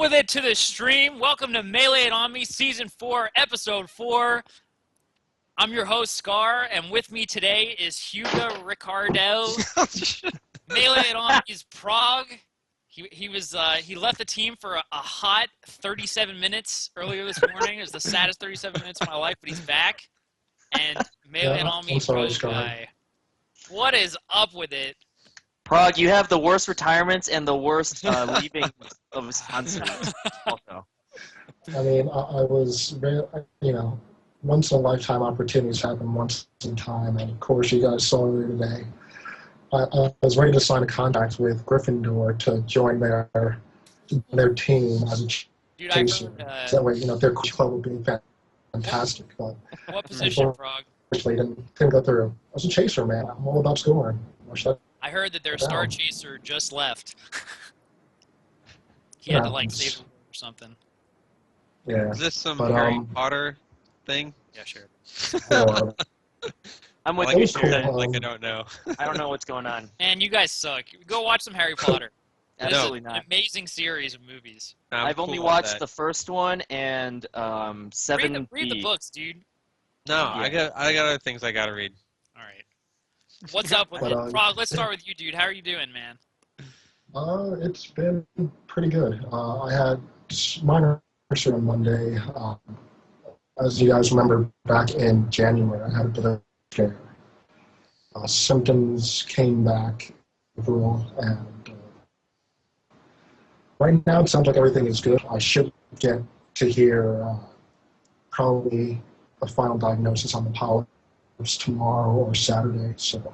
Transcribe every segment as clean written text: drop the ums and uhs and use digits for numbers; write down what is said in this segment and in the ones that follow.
with it to the stream. Welcome to Melee It On Me, Season 4, Episode 4. I'm your host, Scar, and with me today is Hugo Ricardo. Melee It On Me's Prague. He left the team for a hot 37 minutes earlier this morning. It was the saddest 37 minutes of my life, but he's back. And Melee It On Me's guy. What is up with it? Prague, you have the worst retirements and the worst leaving of Wisconsin. Also. I mean, I was, once in a lifetime opportunities happen once in time, and of course, you guys saw earlier today. I was ready to sign a contract with Gryffindor to join their team as a chaser. That way, their club would be fantastic. But what position, Prague? Unfortunately, didn't go through. I was a chaser, man. I'm all about scoring. I heard that their star chaser just left. He had to save them or something. Yeah. Is this some Harry Potter thing? Yeah, sure. I'm with you. Cool. I don't know. I don't know what's going on. And you guys suck. Go watch some Harry Potter. Absolutely This is not. an amazing series of movies. I've only watched the first one and 7. Read the books, dude. No, yeah. I got other things I gotta read. All right. What's up with it? Prague, let's start with you, dude. How are you doing, man? It's been pretty good. I had minor surgery on Monday. As you guys remember, back in January, I had a bit of scare. Symptoms came back overall, and right now it sounds like everything is good. I should get to hear probably a final diagnosis on the polyps tomorrow or Saturday. So,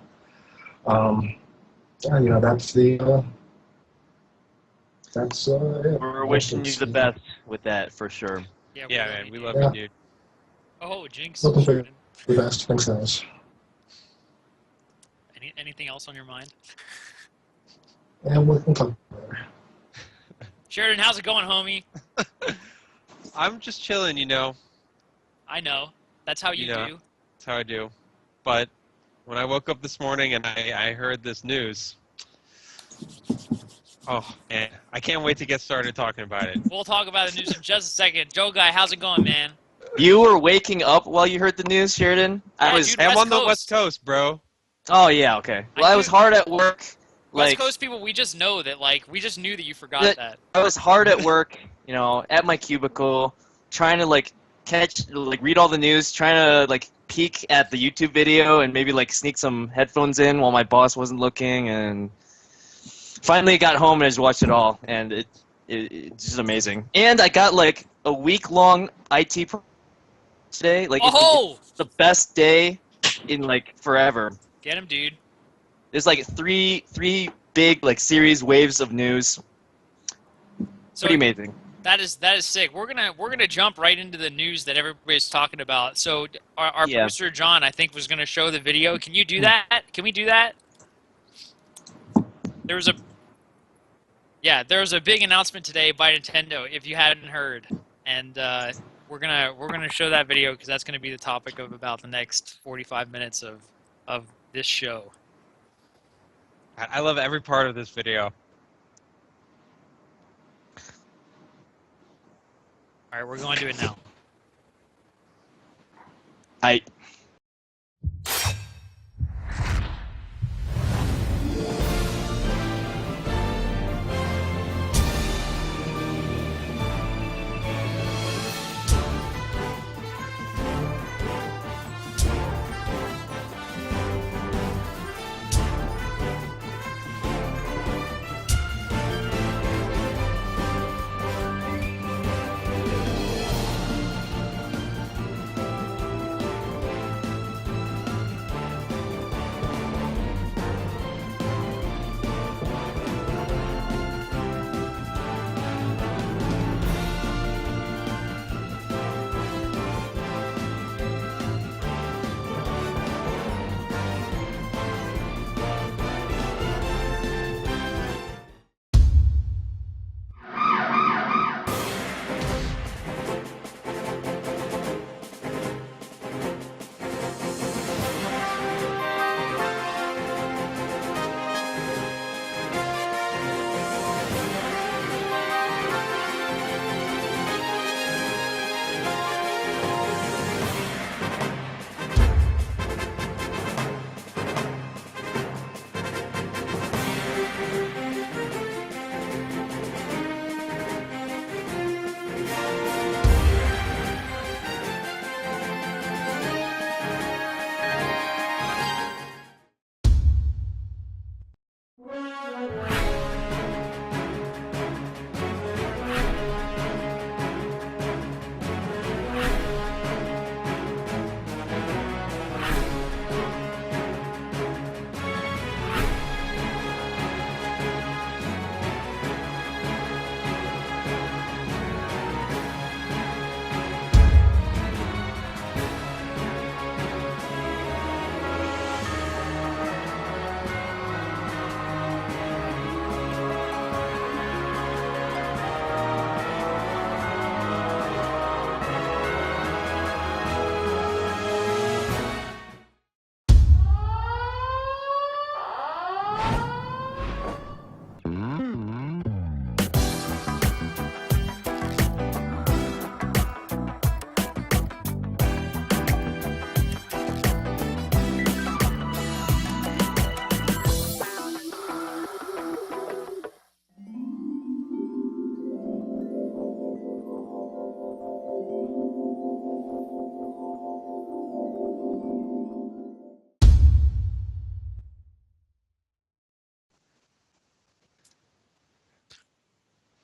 that's it. We're wishing you the best with that for sure. Yeah, man, we love you, dude. Oh, Jinx. Looking for the best. Thanks, guys. Anything else on your mind? And we can talk later. Sheridan, how's it going, homie? I'm just chilling, I know. That's how you do. That's how I do. But when I woke up this morning and I heard this news, oh, man, I can't wait to get started talking about it. We'll talk about the news in just a second. Joe Guy, how's it going, man? You were waking up while you heard the news, Sheridan? Yeah, I'm on the West Coast, bro. Oh, yeah, okay. Well, I was hard at work. West Coast people, we just know that, we just knew that you forgot that. I was hard at work, at my cubicle, trying to, read all the news, trying to, peek at the YouTube video and maybe, sneak some headphones in while my boss wasn't looking, and finally got home and I just watched it all, and it's just amazing. And I got, a week-long IT today. It's the best day in, forever. Get him, dude. There's, three big, series waves of news. So pretty amazing. That is sick. We're gonna jump right into the news that everybody's talking about. So our producer John, I think, was gonna show the video. Can you do that? Can we do that? There was a big announcement today by Nintendo, if you hadn't heard, and we're gonna show that video because that's gonna be the topic of about the next 45 minutes of this show. I love every part of this video. All right, we're going to do it now.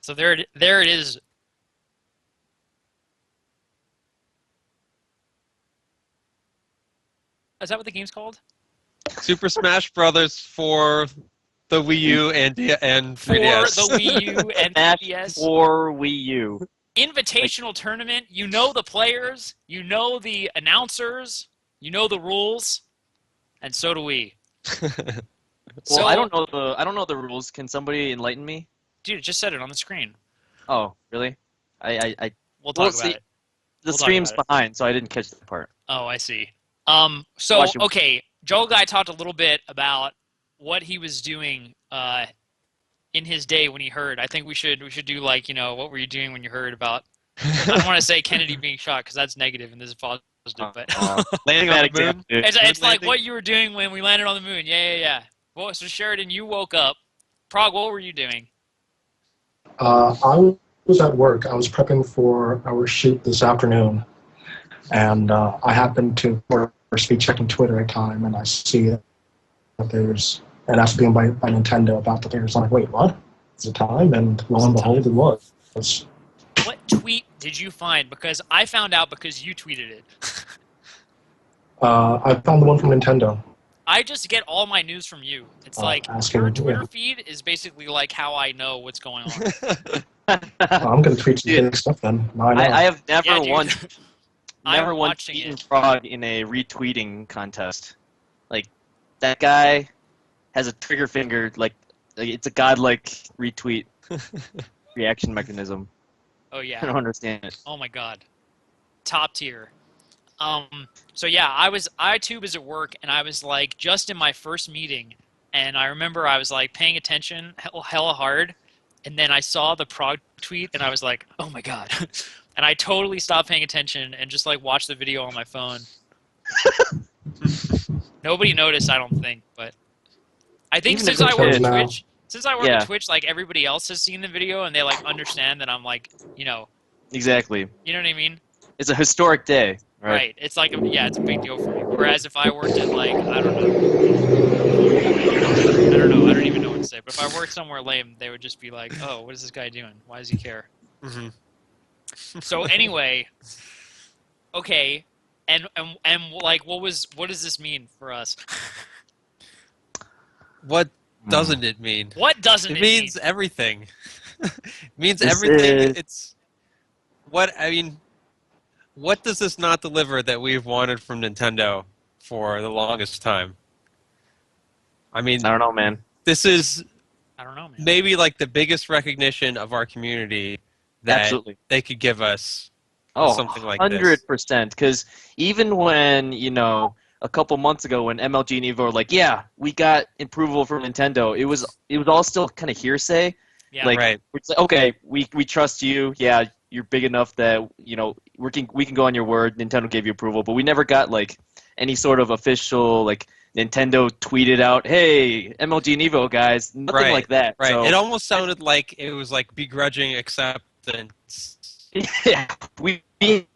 So there it is. Is that what the game's called? Super Smash Brothers for the Wii U and For 3DS. the Wii U and Smash 3DS. for Wii U. Invitational tournament. You know the players. You know the announcers. You know the rules. And so do we. Well, I don't know the rules. Can somebody enlighten me? Dude, it just said it on the screen. Oh, really? I We'll Well, talk see, about it. the We'll talk stream's about it. behind, so I didn't catch that part. Oh, I see. So, Watch it. okay, Joel Guy talked a little bit about what he was doing in his day when he heard. I think we should do like, what were you doing when you heard about, I don't want to say Kennedy being shot because that's negative and this is positive, but Landing on the moon. it's like landing. what you were doing when we landed on the moon. Yeah. Well, so Sheridan, you woke up. Prague, what were you doing? I was at work. I was prepping for our shoot this afternoon, and I happened to be checking Twitter at a time, and I see that there's an asked being by Nintendo about the there's like, wait, what? It's a time, and lo and behold, it was. What tweet did you find? Because I found out because you tweeted it. I found the one from Nintendo. I just get all my news from you. It's like asking- your Twitter yeah. feed is basically like how I know what's going on. I'm going to tweet some Dude, big stuff then. Now I know. I have never Yeah, dude. once I'm never once watching beaten it. Frog in a retweeting contest. Like that guy has a trigger finger. Like it's a godlike retweet reaction mechanism. Oh I yeah. don't understand it. Oh my god. Top tier. So yeah, I too was at work and I was like just in my first meeting and I remember I was like paying attention hella hard and then I saw the Prague tweet and I was like, oh my god. And I totally stopped paying attention and just like watched the video on my phone. Nobody noticed, I don't think, but I think Even since if I it work did. at Twitch, Yeah. Twitch, like everybody else has seen the video and they like understand that I'm like, Exactly. you know what I mean? It's a historic day, right? Right. It's like, it's a big deal for me. Whereas if I worked at like, I don't know, I don't even know what to say. But if I worked somewhere lame, they would just be like, oh, what is this guy doing? Why does he care? Mhm. So anyway, okay, and like, what does this mean for us? What doesn't it mean? What doesn't it It means mean? everything. It means This everything. is- It's what does this not deliver that we've wanted from Nintendo for the longest time? I mean, I don't know, man. this is I don't know, man. maybe like the biggest recognition of our community that Absolutely. they could give us. Oh, something like this. 100%. Because even when, a couple months ago when MLG and Evo were like, yeah, we got approval from Nintendo, it was all still kind of hearsay. Yeah. Like, Right. it's like, okay, we trust you. Yeah, you're big enough that, we can go on your word. Nintendo gave you approval. But we never got, like, any sort of official, like, Nintendo tweeted out, hey, MLG and Evo, guys. Nothing Right, like that. Right. So, It almost sounded like it was like begrudging acceptance. yeah, we didn't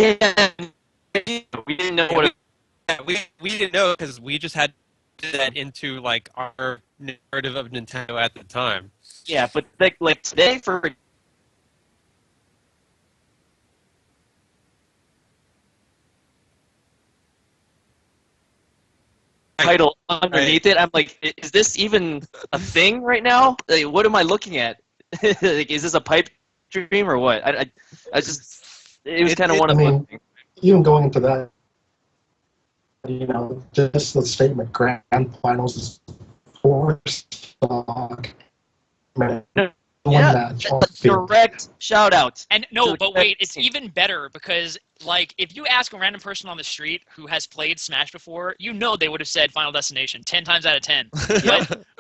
know what it Yeah, we didn't know because we just had to put that into like our narrative of Nintendo at the time. Yeah, but like today for title underneath it, I'm like, is this even a thing right now? Like, what am I looking at? Like, is this a pipe dream or what? I just it was kind of one of those things. Even going into that, just the statement, grand finals is four stock. Man, one Yeah, match on that's a field. direct shout out. And no, So but that's- wait, it's even better because, like, if you ask a random person on the street who has played Smash before, they would have said Final Destination 10 times out of 10.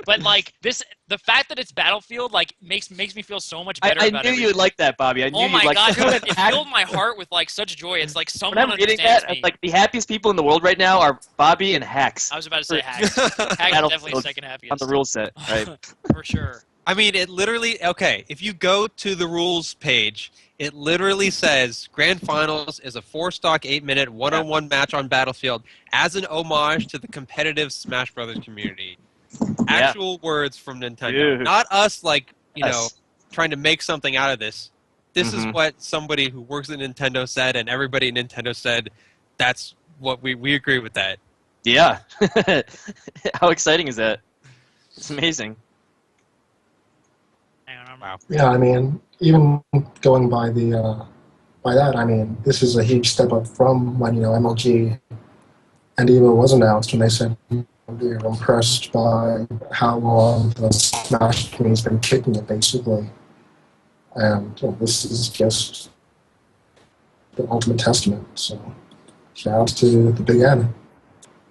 But like the fact that it's Battlefield, like, makes me feel so much better I about knew everything. you'd like that, Bobby. I knew Oh you'd my like god, that. it filled my heart with like such joy. It's like When someone I'm reading understands that, me. like the happiest people in the world right now are Bobby and Hacks I was about to say Hacks. Hacks is definitely Battlefield second happiest. on the rule set, right? For sure. I mean, it literally, okay, if you go to the rules page, it literally says Grand Finals is a 4-stock, 8-minute, one-on-one match on Battlefield as an homage to the competitive Smash Brothers community. Actual words from Nintendo. Dude. Not us, like, Yes. trying to make something out of this. This is Mhm. what somebody who works at Nintendo said, and everybody at Nintendo said. That's what we agree with that. Yeah. How exciting is that? It's amazing. Hang on, Wow. Yeah, I mean, even going by the by that, I mean, this is a huge step up from when MLG and EVO was announced when they said they were impressed by how long the Smash community's been kicking it, basically. And this is just the ultimate testament. So, shout out to the Big N.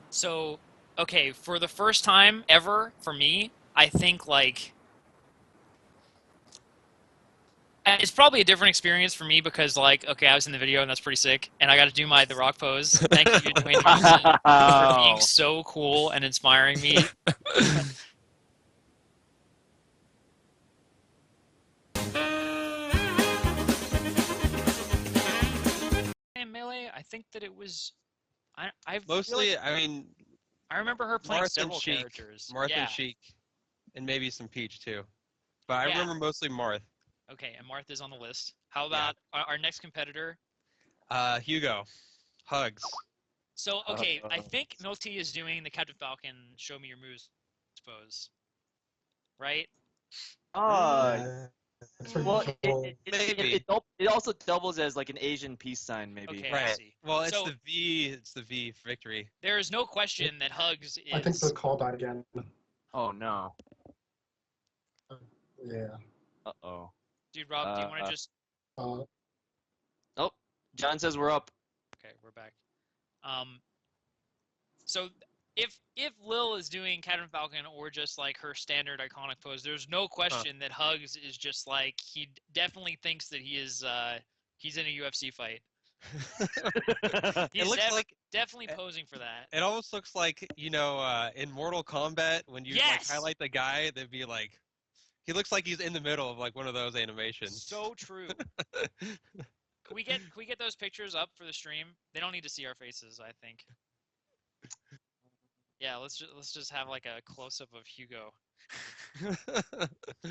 So, okay, for the first time ever for me, I think like it's probably a different experience for me because like okay, I was in the video and that's pretty sick, and I got to do the rock pose. Thank you, Dwayne Johnson, for being Wow. so cool and inspiring me. And Melee, I think that it was. I feel Mostly, like I mean, I remember her playing Marth and several Sheik. characters. Marth Yeah. and Sheik. And maybe some Peach, too. But I Yeah. remember mostly Marth. Okay, and Martha's on the list. How about our next competitor? Hugo. Hugs. So, okay, I think Milty is doing the Captain Falcon show me your moves pose. Right? It's pretty Well, cool. Maybe. it also doubles as like an Asian peace sign, maybe. Okay, I Right. see. Well, it's So- the V. It's the V for victory. There is no question that Hugs is. I think the call died again. Oh no. Yeah. Uh-oh. Dude, Rob, do you want to just. Uh, Oh, John says we're up. Okay, we're back. So if Lil is doing Captain Falcon or just like her standard iconic pose, there's no question that Hugs is just like he definitely thinks that he's in a UFC fight. He's It looks like definitely posing for that. it almost looks like in Mortal Kombat when you like Yes! highlight the guy, they'd be like, he looks like he's in the middle of like one of those animations. So true. Can we get those pictures up for the stream? They don't need to see our faces, I think. Yeah, let's just have like a close up of Hugo.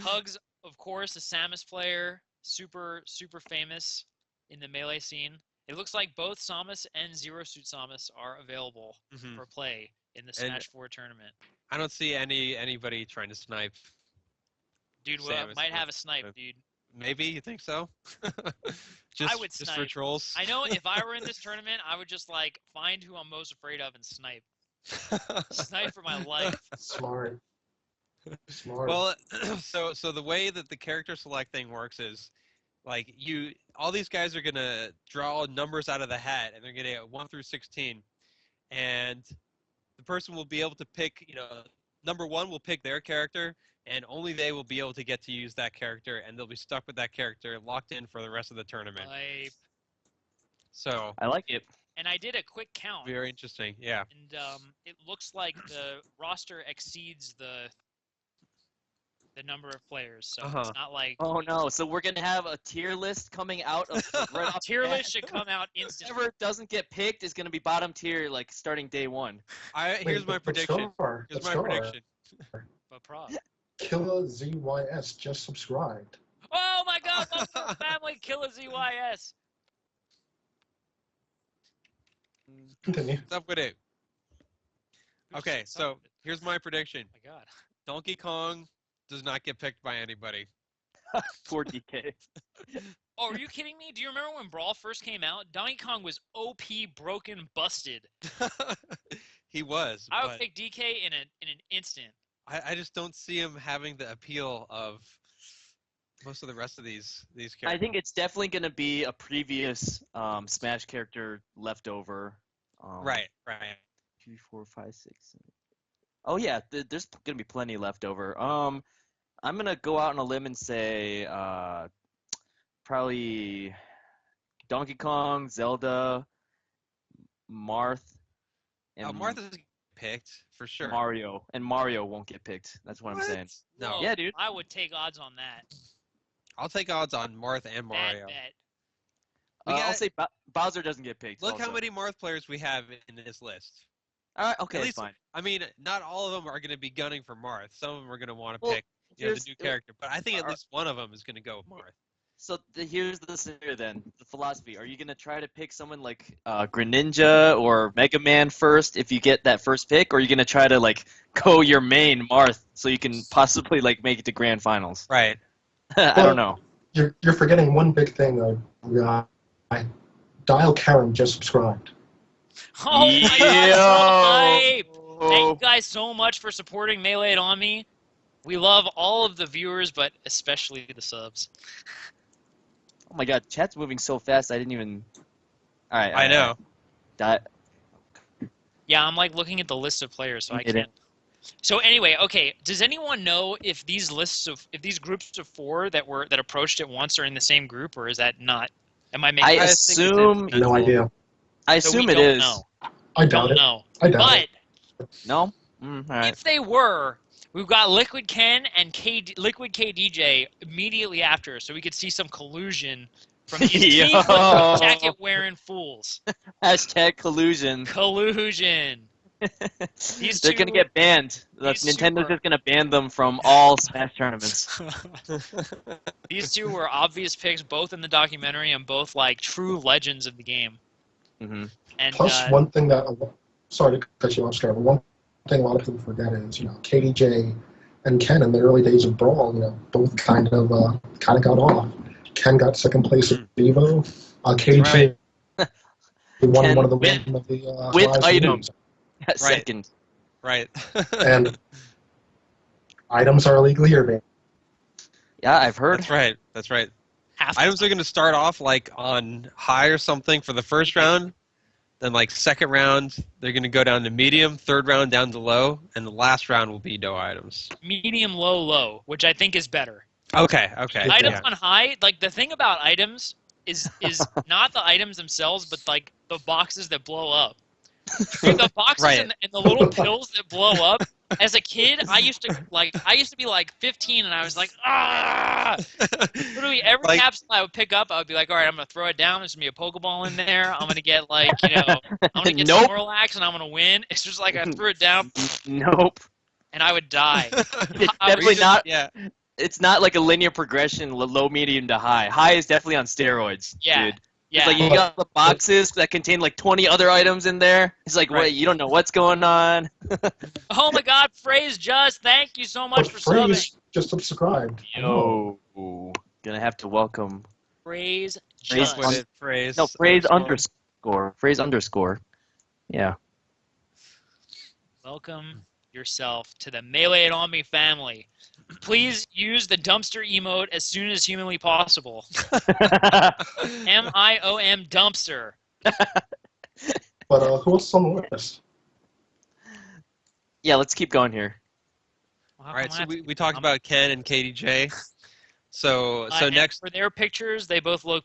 Hugs, of course, a Samus player, super famous in the Melee scene. It looks like both Samus and Zero Suit Samus are available for play in the Smash 4 tournament. I don't see anybody trying to snipe. Dude, Samus might have a with- snipe, dude. Maybe you think so? I would just for snipe. trolls. I know if I were in this tournament, I would just like find who I'm most afraid of and snipe. Snipe for my life. smart. Smart. Well, so the way that the character select thing works is, like all these guys are gonna draw numbers out of the hat, and they're gonna get 1 through 16, and the person will be able to pick. Number 1 will pick their character, and only they will be able to get to use that character, and they'll be stuck with that character, locked in for the rest of the tournament. Like, So I like it. and I did a quick count. Very interesting. Yeah. And it looks like the roster exceeds the number of players, so it's not like Oh no! So we're gonna have a tier list coming out of right off tier the bat. list should come out instantly. Whoever doesn't get picked is gonna be bottom tier, like starting day 1. Here's my prediction. Here's my prediction. But Prob. Killer ZYS just subscribed. Oh my God! Welcome to the family, Killer ZYS. Continue. What's up with it? Okay, so here's my prediction. Oh my God. Donkey Kong does not get picked by anybody. Poor DK. Oh, are you kidding me? Do you remember when Brawl first came out? Donkey Kong was OP, broken, busted. He was. I would but pick DK in an instant. I just don't see him having the appeal of most of the rest of these characters. I think it's definitely gonna be a previous Smash character leftover. Right. 3, 4, 5, 6. 7. Oh yeah, there's gonna be plenty left over. I'm gonna go out on a limb and say probably Donkey Kong, Zelda, Marth, and Martha's picked for sure. Mario. And Mario won't get picked. That's what I'm saying. No. Whoa, Yeah, dude. I would take odds on that. I'll take odds on Marth and Bad Mario. bet. I'll say Bowser doesn't get picked. Look also. how many Marth players we have in this list. All right, okay, At that's least, fine. I mean, not all of them are going to be gunning for Marth. Some of them are going to want to Well, pick the new character. But I think at least one of them is going to go with Marth. So here's the scenario then, the philosophy. Are you going to try to pick someone like Greninja or Mega Man first if you get that first pick, or are you going to try to like go your main Marth so you can possibly like make it to grand finals? Right. I don't know. You're forgetting one big thing, though. Dial Karen just subscribed. Oh my god, so hype! Thank you guys so much for supporting Melee and On Me. We love all of the viewers, but especially the subs. Oh my god, chat's moving so fast. I didn't even. All right. I know. Yeah, I'm like looking at the list of players, so I It can't. So anyway, okay. Does anyone know if these groups of 4 that approached at once are in the same group, or is that not? Am I making? I assume. No idea. I So assume we it don't is. know. I doubt Don't it. know. I doubt it. But No. All right. if they were, we've got Liquid Ken and Liquid KDJ immediately after, so we could see some collusion from these Team Yo. Liquid jacket wearing fools. Hashtag collusion. Collusion. These They're two- gonna get banned. these two Nintendo's were- just gonna ban them from all Smash tournaments. These two were obvious picks, both in the documentary and both like true legends of the game. Hmm And Plus, one thing that sorry to cut you off, Scar, but one thing a lot of people forget is KDJ and Ken in the early days of Brawl, both kind of got off. Ken got second place at Evo. KDJ won Ken one of the with highest items. leagues. Second. Right. And items are illegal here, man. Yeah, I've heard. That's right. half the Items time- are going to start off like on high or something for the first round. Then like second round, they're going to go down to medium. Third round down to low, and the last round will be no items. medium, low, low, which I think is better. Okay. Items yeah. on high, like the thing about items is not the items themselves, but like the boxes that blow up. Dude, the boxes Right. and the little pills that blow up. As a kid, I used to be like 15, and I was like, ah! Literally every Like- capsule I would pick up, I would be like, all right, I'm gonna throw it down. There's gonna be a Pokeball in there. I'm gonna get I'm gonna get Nope. Snorlax, and I'm gonna win. It's just like I threw it down, Nope. and I would die. It's I definitely was- not. Yeah. It's not like a linear progression, low, medium to high. High is definitely on steroids, Yeah. dude. Yeah. It's like you got the boxes that contain like 20 other items in there. It's like, Right. wait, you don't know what's going on. Oh my God, Phrase Just, thank you so much But for subbing. Freeze just subscribed. Yo, gonna have to welcome. Phrase Phrase Just. was- Phrase. No, phrase underscore. Phrase underscore. Yeah. Welcome yourself to the Melee and On Me family. Please use the dumpster emote as soon as humanly possible. MIOM dumpster. But who else is on the list? Yeah, let's keep going here. Well, All right. how So come I we talked about Ken and KDJ. So and next. for their pictures, they both look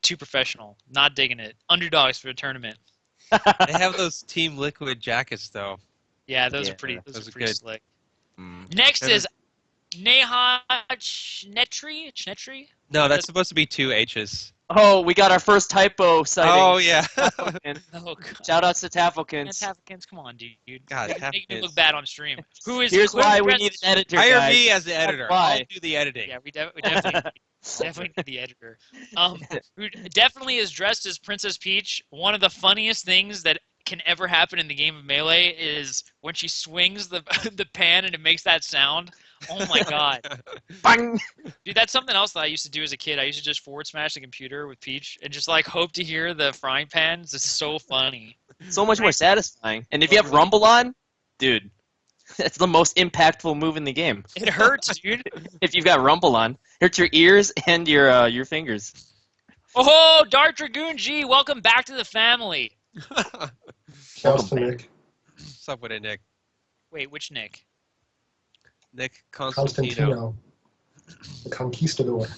too professional. Not digging it. Underdogs for the tournament. They have those Team Liquid jackets though. Yeah, those Yeah, are pretty. Those those are are pretty good. slick. Mm. Next Better- is Neha Chnetri. Chnetri? No, that's supposed to be 2 H's. Oh, we got our first typo sighting. Oh yeah. Tafflekin. Oh God. Shout outs to Man, Tafflekins. Taffkins, come on, dude. God, Make me Taffkins. look bad on stream. Who is Here's clearly why we dressed need as- an editor, Hire guys. me as the editor. why. I'll do the editing. Yeah, we definitely need the editor. Who definitely is dressed as Princess Peach. One of the funniest things that can ever happen in the game of Melee is when she swings the the pan and it makes that sound. Oh my God. Bang! Dude, that's something else that I used to do as a kid. I used to just forward smash the computer with Peach and just like hope to hear the frying pans. It's so funny. So much more satisfying. And if you have Rumble on, dude, that's the most impactful move in the game. It hurts, dude. If you've got Rumble on, hurts your ears and your fingers. Oh, Dart Dragoon G, welcome back to the family. Chaos to Nick. What's up with it, Nick? Wait, which Nick? Nick Constantino. Constantino. The Conquistador.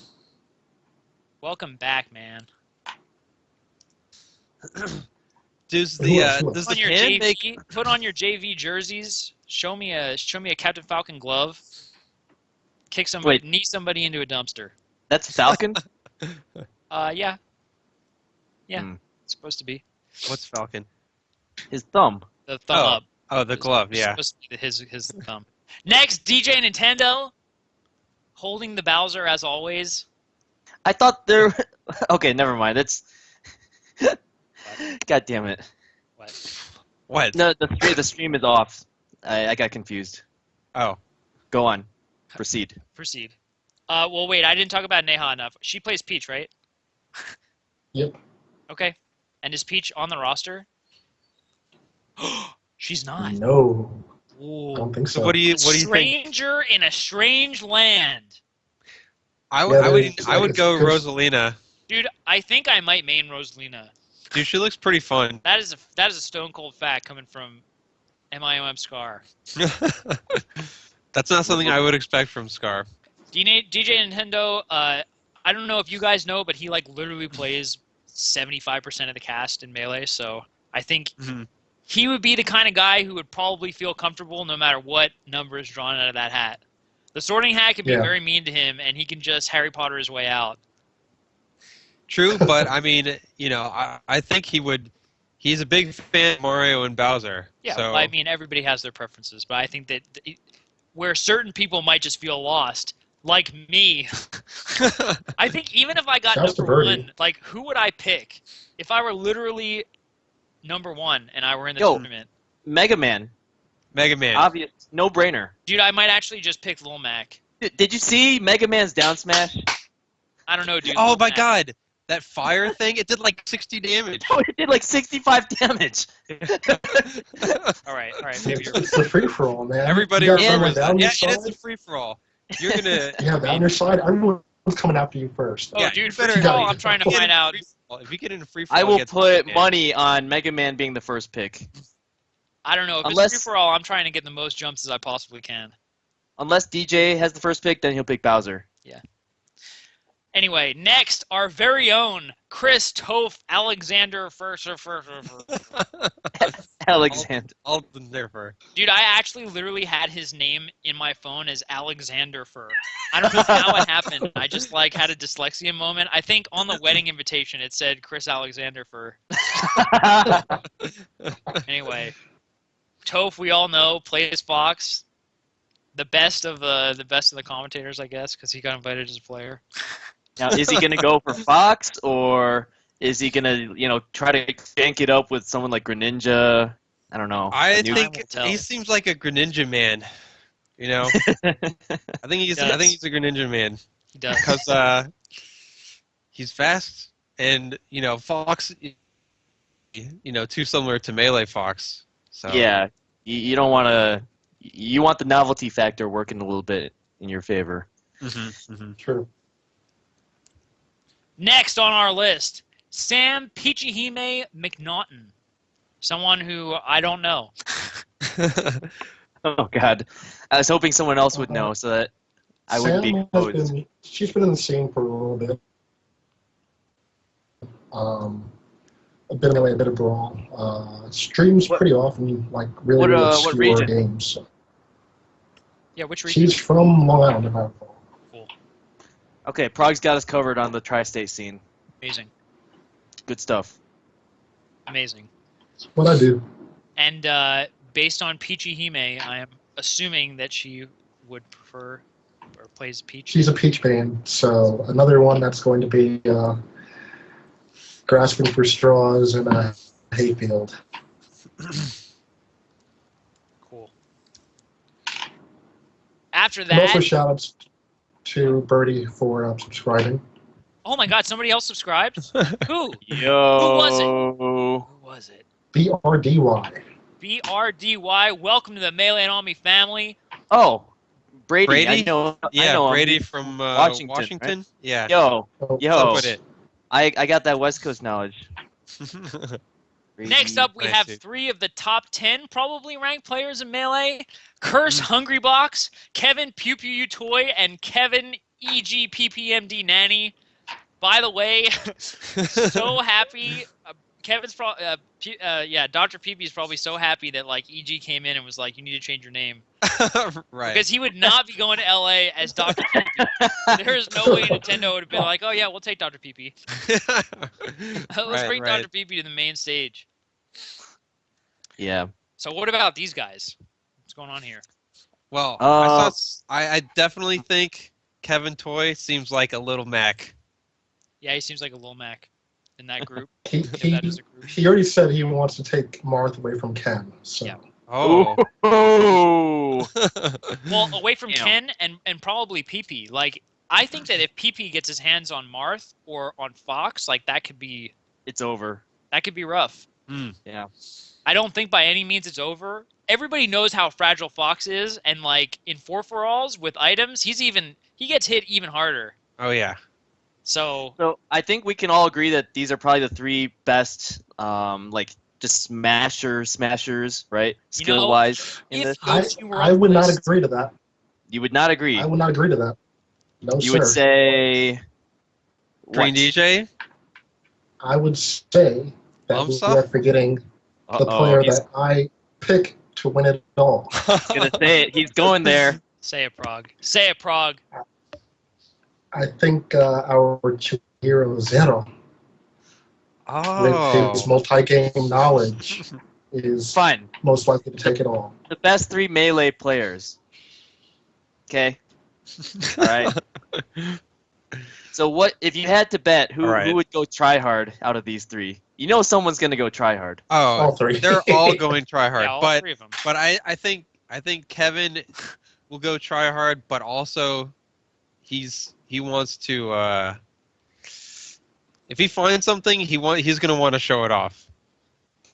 Welcome back, man. Does Who the else? Who does On the your can JV, make put on your JV jerseys. Show me a Captain Falcon glove. Kick somebody, Wait. knee somebody into a dumpster. That's Falcon? Yeah. Yeah, Hmm. it's supposed to be what's Falcon? His thumb. the thumb up. Oh, the glove. It's Yeah. supposed to be his thumb. Next, DJ Nintendo. holding the Bowser as always. I thought there. Okay, never mind. It's. God damn it. What? No, the stream is off. I got confused. Oh. Go on. Proceed. Proceed. Well, wait, I didn't talk about Neha enough. She plays Peach, right? Yep. Okay. And is Peach on the roster? She's not. No, Ooh. don't think so. So what do you think? Stranger in a strange land. I Yeah, would go Rosalina. Dude, I think I might main Rosalina. Dude, she looks pretty fun. That is a stone cold fact coming from MIOM Scar. That's not something I would expect from Scar. DJ Nintendo, I don't know if you guys know, but he like literally plays 75% of the cast in Melee, so I think he would be the kind of guy who would probably feel comfortable no matter what number is drawn out of that hat. The sorting hat can be very mean to him, and he can just Harry Potter his way out. True, but I mean, you know, I think he would. He's a big fan of Mario and Bowser. Yeah, so. well, I mean, everybody has their preferences, but I think that where certain people might just feel lost, like me, I think even if I got Shouts to number Birdie. one, like, who would I pick? If I were literally number one and I were in the tournament. Mega Man. Mega Man. Obvious. No brainer. Dude, I might actually just pick Lil Mac. Did you see Mega Man's down smash? I don't know, dude. Oh Lil my Mac. God, that fire thing! It did like 60 damage. Oh, it did like 65 damage. All right, maybe you're right. It's a free for all, man. Everybody you got remembers someone that. down Yeah, your it is a side. free for all. You're gonna. Yeah, down your side. Everyone's coming after you first. Oh, Yeah, dude, you for better- real, I'm trying to Get find in out. free-for-all. If you get in a free for all, I will put money on Mega Man being the first pick. I don't know. If Unless- it's free for all, I'm trying to get the most jumps as I possibly can. Unless DJ has the first pick, then he'll pick Bowser. Anyway, next, our very own Chris Toph Alexander Alexander. I'll there for. Dude, I actually literally had his name in my phone as Alexander Fur. I don't know how it happened. I just like had a dyslexia moment. I think on the wedding invitation it said Chris Alexander Fur. Anyway, Toph, we all know, plays Fox. The best of the commentators, I guess, because he got invited as a player. Now, is he gonna go for Fox, or is he gonna, try to jank it up with someone like Greninja? I don't know. I A new- Time will think tell. he seems like a Greninja man. You know, I think he's a Greninja man He does. because he's fast and Fox. Too similar to Melee Fox. So Yeah, you don't want to. You want the novelty factor working a little bit in your favor. True. Next on our list, Sam Pichihime McNaughton. Someone who I don't know. Oh God, I was hoping someone else would know so that I wouldn't be Sam exposed. she's been in the scene for a little bit. A bit of Melee, a bit of Brawl. Streams pretty often, like really, what really obscure region? games. Yeah, which region? She's from Long Island, if I recall. Cool. Okay, Prague's got us covered on the tri-state scene. Amazing. Good stuff. Amazing. That's what I do. And based on Pichihime, I am assuming that she would prefer or plays Peach. She's a Peach fan, so another one that's going to be grasping for straws in a hayfield. Cool. After And also that, shout-outs to Birdie for subscribing. oh my God, somebody else subscribed? Who? Yo. was it? Who was it? BRDY. BRDY. Welcome to the Melee and Army family. Oh, Brady. Brady? I know him. Brady from Washington, Washington. right? Yeah. Yo, Up with it. I got that West Coast knowledge. Next up, we Nice, have dude. 3 of the top 10 probably ranked players in Melee. Curse Hungrybox, Kevin Pew Pew Toy, and Kevin EGPPMD Nanny. By the way, so happy. Kevin's probably, Dr. PP is probably so happy that like EG came in and was like, "You need to change your name," Right. because he would not be going to LA as Dr. PP. There is no way Nintendo would have been like, "Oh yeah, we'll take Dr. PP. Let's bring Dr. PP to the main stage." Yeah. So what about these guys? What's going on here? Well, Uh, I definitely think Kevin Toy seems like a little Mac. Yeah, he seems like a little Mac in that group. He, If that is a group. he already said he wants to take Marth away from Ken. So Yeah. Oh. Ooh. Well, away from Damn. Ken and probably PP. Like, I think that if PP gets his hands on Marth or on Fox, like that could be It's over. rough. Yeah. I don't think by any means it's over. Everybody knows how fragile Fox is, and like in 4-for-alls with items, he gets hit even harder. Oh yeah. So So I think we can all agree that these are probably the three best, like just smashers, right? You know, Skill wise in if this. those two were I on would the not list, agree to that. You would not agree. I would not agree to that. No, You sir. would say Green what? DJ. I would say that we Lumsa? are forgetting the player He's that I pick to win it all. gonna say it. He's going there. say it, Prague. Say it, Prague. I think our hero Zero, with his Oh. multi-game knowledge, is Fine. most likely to take it all. The best three melee players. Okay. All right. So what if you had to bet who All right. who would go try hard out of these three? You know someone's gonna go try hard. Oh, All three. they're all going try hard, Yeah, all but three of them. I think Kevin will go try hard, but also he wants to if he finds something he's gonna want to show it off.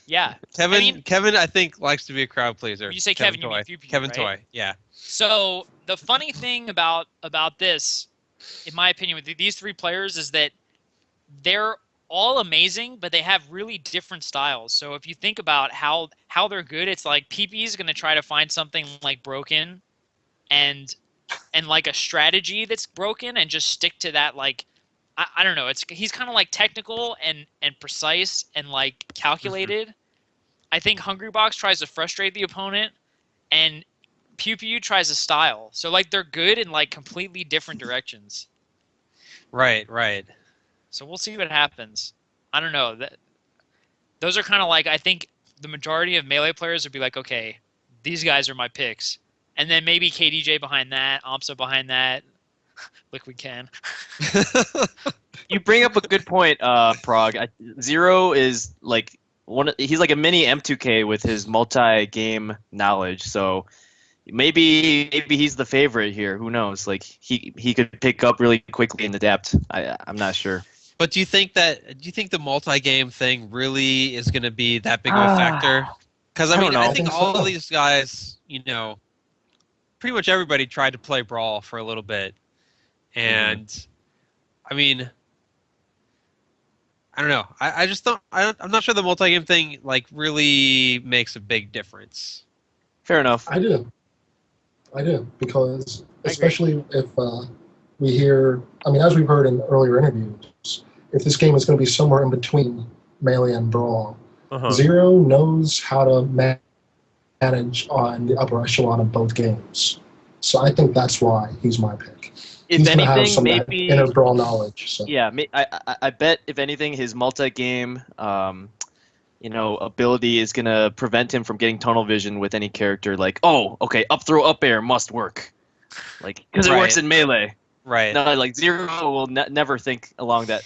Yeah. Kevin I think likes to be a crowd pleaser. When you say Kevin, you mean Toy. Pew Pew, Kevin right? Toy, yeah. So the funny thing about this, in my opinion, with these three players is that they're all amazing, but they have really different styles. So if you think about how they're good, it's like PP is going to try to find something like broken and like a strategy that's broken and just stick to that. Like I don't know, he's kind of like technical and precise and like calculated. I think Hungrybox tries to frustrate the opponent, and Pew Pew tries to style. So like they're good in like completely different directions. Right. So we'll see what happens. I don't know. Those are kind of like, I think the majority of Melee players would be like, okay, these guys are my picks. And then maybe KDJ behind that, Amsa behind that, Liquid Ken. You bring up a good point, Prague. Zero is like he's like a mini M2K with his multi-game knowledge. So maybe he's the favorite here. Who knows? Like he could pick up really quickly and adapt. I'm not sure. But do you think the multi-game thing really is going to be that big of a factor? Because I don't know. I think all so. of these guys, pretty much everybody tried to play Brawl for a little bit, and I mean, I don't know. I just don't. I'm not sure the multi-game thing like really makes a big difference. Fair enough. I do, because I agree. especially if we hear, I mean, as we've heard in earlier interviews, if this game is going to be somewhere in between Melee and Brawl, Zero knows how to manage on the upper echelon of both games. So I think that's why he's my pick. If He's going to have anything, some of that maybe inner Brawl knowledge. So. yeah. I bet if anything, his multi-game, ability is gonna prevent him from getting tunnel vision with any character. Like, oh, okay, up throw, up air must work, like because it works in Melee. Right. No, like Zero will never think along that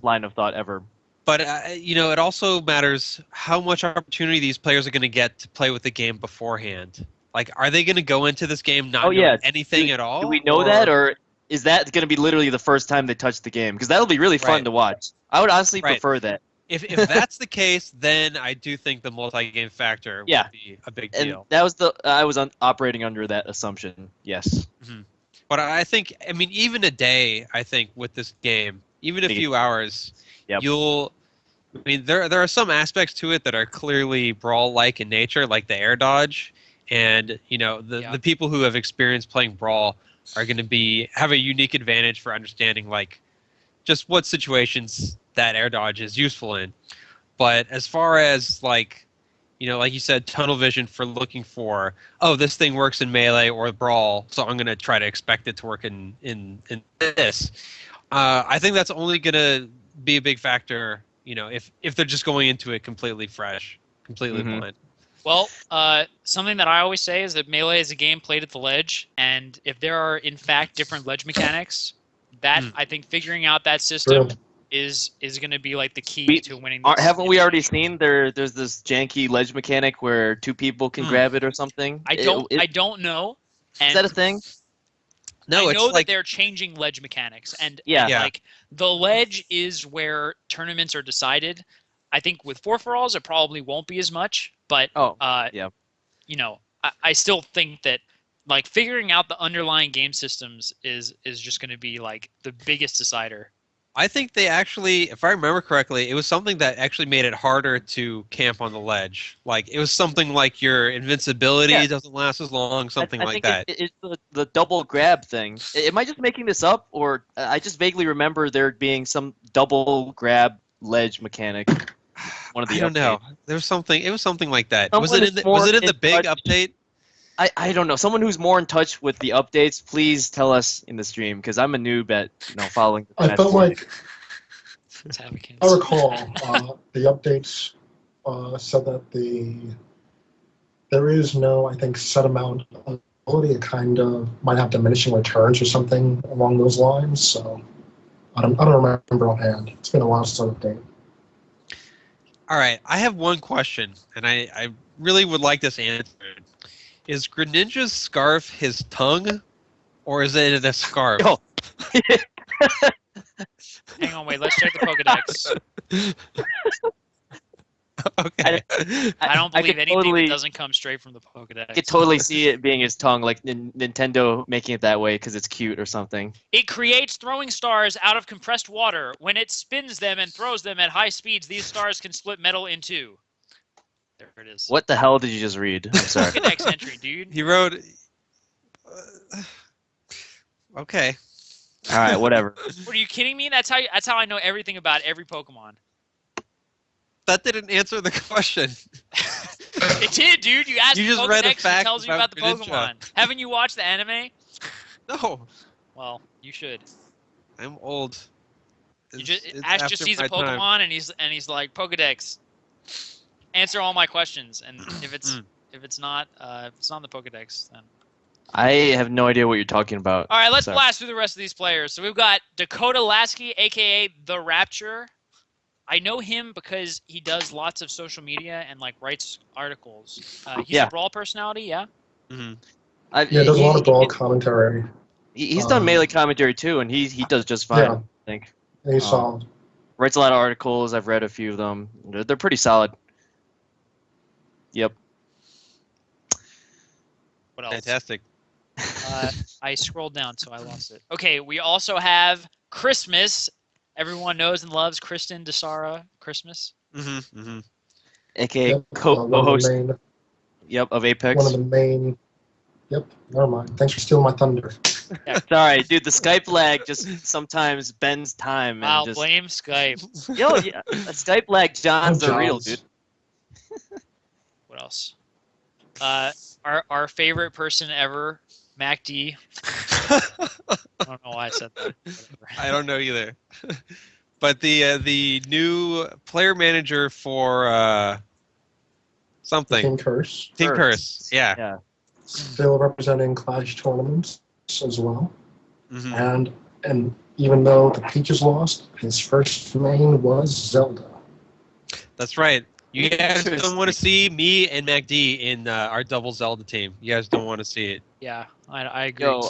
line of thought ever. But it also matters how much opportunity these players are going to get to play with the game beforehand. Like, are they going to go into this game not knowing anything at all? Do we know that, or is that going to be literally the first time they touch the game? Because that'll be really fun to watch. I would honestly prefer that. If that's the case, then I do think the multi-game factor would be a big deal. And that was I was operating under that assumption. Yes. Mm-hmm. But I think, even a day, I think, with this game, even a few hours, there are some aspects to it that are clearly Brawl-like in nature, like the air dodge, and, the people who have experience playing Brawl are going to have a unique advantage for understanding, like, just what situations that air dodge is useful in. But as far as, like you said, tunnel vision for looking for, this thing works in Melee or Brawl, so I'm going to try to expect it to work in this. I think that's only going to be a big factor, if they're just going into it completely fresh, completely blind. Well, something that I always say is that Melee is a game played at the ledge, and if there are in fact different ledge mechanics, that I think figuring out that system True. is going to be like the key We- to winning. Haven't we already seen there's this janky ledge mechanic where 2 people can grab it or something? I don't know. And Is that a thing? No, I it's know like that they're changing ledge mechanics, and Yeah. Yeah. like the ledge is where tournaments are decided. I think with four-for-alls, it probably won't be as much, but yeah. you know, I still think that like figuring out the underlying game systems is just going to be like the biggest decider. I think they actually, if I remember correctly, it was something that actually made it harder to camp on the ledge. Like it was something like your invincibility Yeah. doesn't last as long, something I like think that. It's the double grab thing. Am I just making this up, or I just vaguely remember there being some double grab ledge mechanic? One of the I don't know. updates. There was something. It was something like that. Someone Was it is in the, more was it in the in big touch- update? I don't know. Someone who's more in touch with the updates, please tell us in the stream, because I'm a noob at following. The I felt like Let's have a I recall the updates said that there is no, I think, set amount of ability. It kind of might have diminishing returns or something along those lines. So I don't remember offhand. It's been a while since I updated. All right, I have one question, and I really would like this answered. Is Greninja's scarf his tongue, or is it a scarf? Oh. Hang on, wait. Let's check the Pokedex. Okay. I don't I believe could anything totally- that doesn't come straight from the Pokedex. I could totally see it being his tongue, like Nintendo making it that way because it's cute or something. It creates throwing stars out of compressed water. When it spins them and throws them at high speeds, these stars can split metal in two. There it is. What the hell did you just read? I'm sorry. Pokedex entry, dude. He wrote. Okay. All right, whatever. What, are you kidding me? That's how I know everything about every Pokemon. That didn't answer the question. It did, dude. You asked You the just read a Pokedex and it fact tells you about about the Greninja. Pokemon. Haven't you watched the anime? No, Well, you should. I'm old. Ash just sees a Pokemon and he's like, Pokedex, answer all my questions. And if it's not in the Pokedex, then I have no idea what you're talking about. all right. Let's Sorry. blast through the rest of these players. So we've got Dakota Lasky, aka the Rapture. I know him because he does lots of social media and like writes articles. He's Yeah. a Brawl personality, yeah. Mm-hmm. Yeah, there's a lot of Brawl commentary. He's done Melee commentary too, and he does just fine. Yeah. I think He's solid. writes a lot of articles. I've read a few of them. They're pretty solid. Yep. What else? Fantastic. I scrolled down, so I lost it. Okay, we also have Christmas. Everyone knows and loves Kristen DeSara Christmas. Mm-hmm. Mm-hmm. AKA Yep, one of the co-host. main- Yep, of Apex. One of the main. Yep. Never mind. Thanks for stealing my thunder. Sorry, dude. The Skype lag just sometimes bends time. And Wow, just... blame Skype. Yo, yeah, a Skype lag. John's the real Johns. dude. What else? Our favorite person ever, Mac D. I don't know why I said that. Whatever. I don't know either. But the new player manager for something Team Curse. Team Curse. Curse. Yeah. Yeah. Still representing Clash tournaments as well. Mm-hmm. And even though the Peaches lost, his first main was Zelda. That's right. You guys don't Interesting. want to see me and MacD in our double Zelda team. You guys don't want to see it. Yeah, I agree. Yo,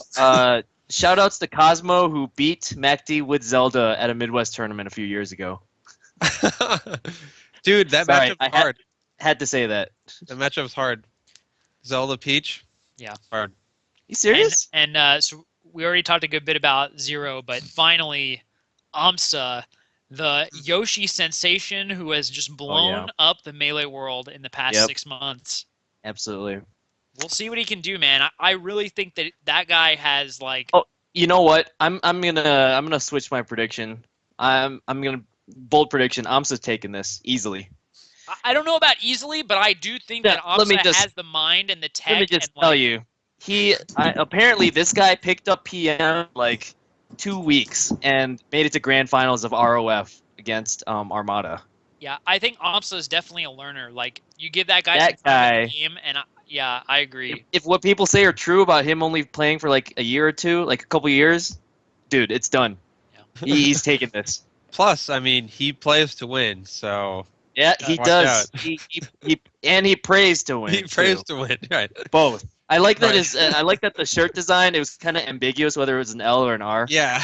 shout outs to Cosmo who beat MacD with Zelda at a Midwest tournament a few years ago. Dude, that Sorry, matchup's I hard. Had to say that. That matchup's hard. Zelda Peach. Yeah. Hard. You serious? And so we already talked a good bit about Zero, but finally, Amsa, the Yoshi sensation who has just blown up the Melee world in the past Yep. 6 months. Absolutely. We'll see what he can do, man. I really think that guy has like. Oh. You know what? I'm gonna switch my prediction. I'm gonna bold prediction. Amsa's taking this easily. I don't know about easily, but I do think Yeah, that let me Amsa just- has the mind and the tech. Let me just and, tell like, you, apparently this guy picked up PM like 2 weeks and made it to grand finals of ROF against Armada. Yeah, I think Amsa is definitely a learner. Like, you give that guy That some time in guy. the game, and yeah, I agree. If what people say are true about him only playing for like a year or two, like a couple years, dude, it's done. Yeah. He's taking this. Plus, I mean, he plays to win, so Yeah, he Watch does. out. He prays to win. he prays too. to win. Right. Both. I like that Right. his. I like that the shirt design. It was kind of ambiguous whether it was an L or an R. Yeah.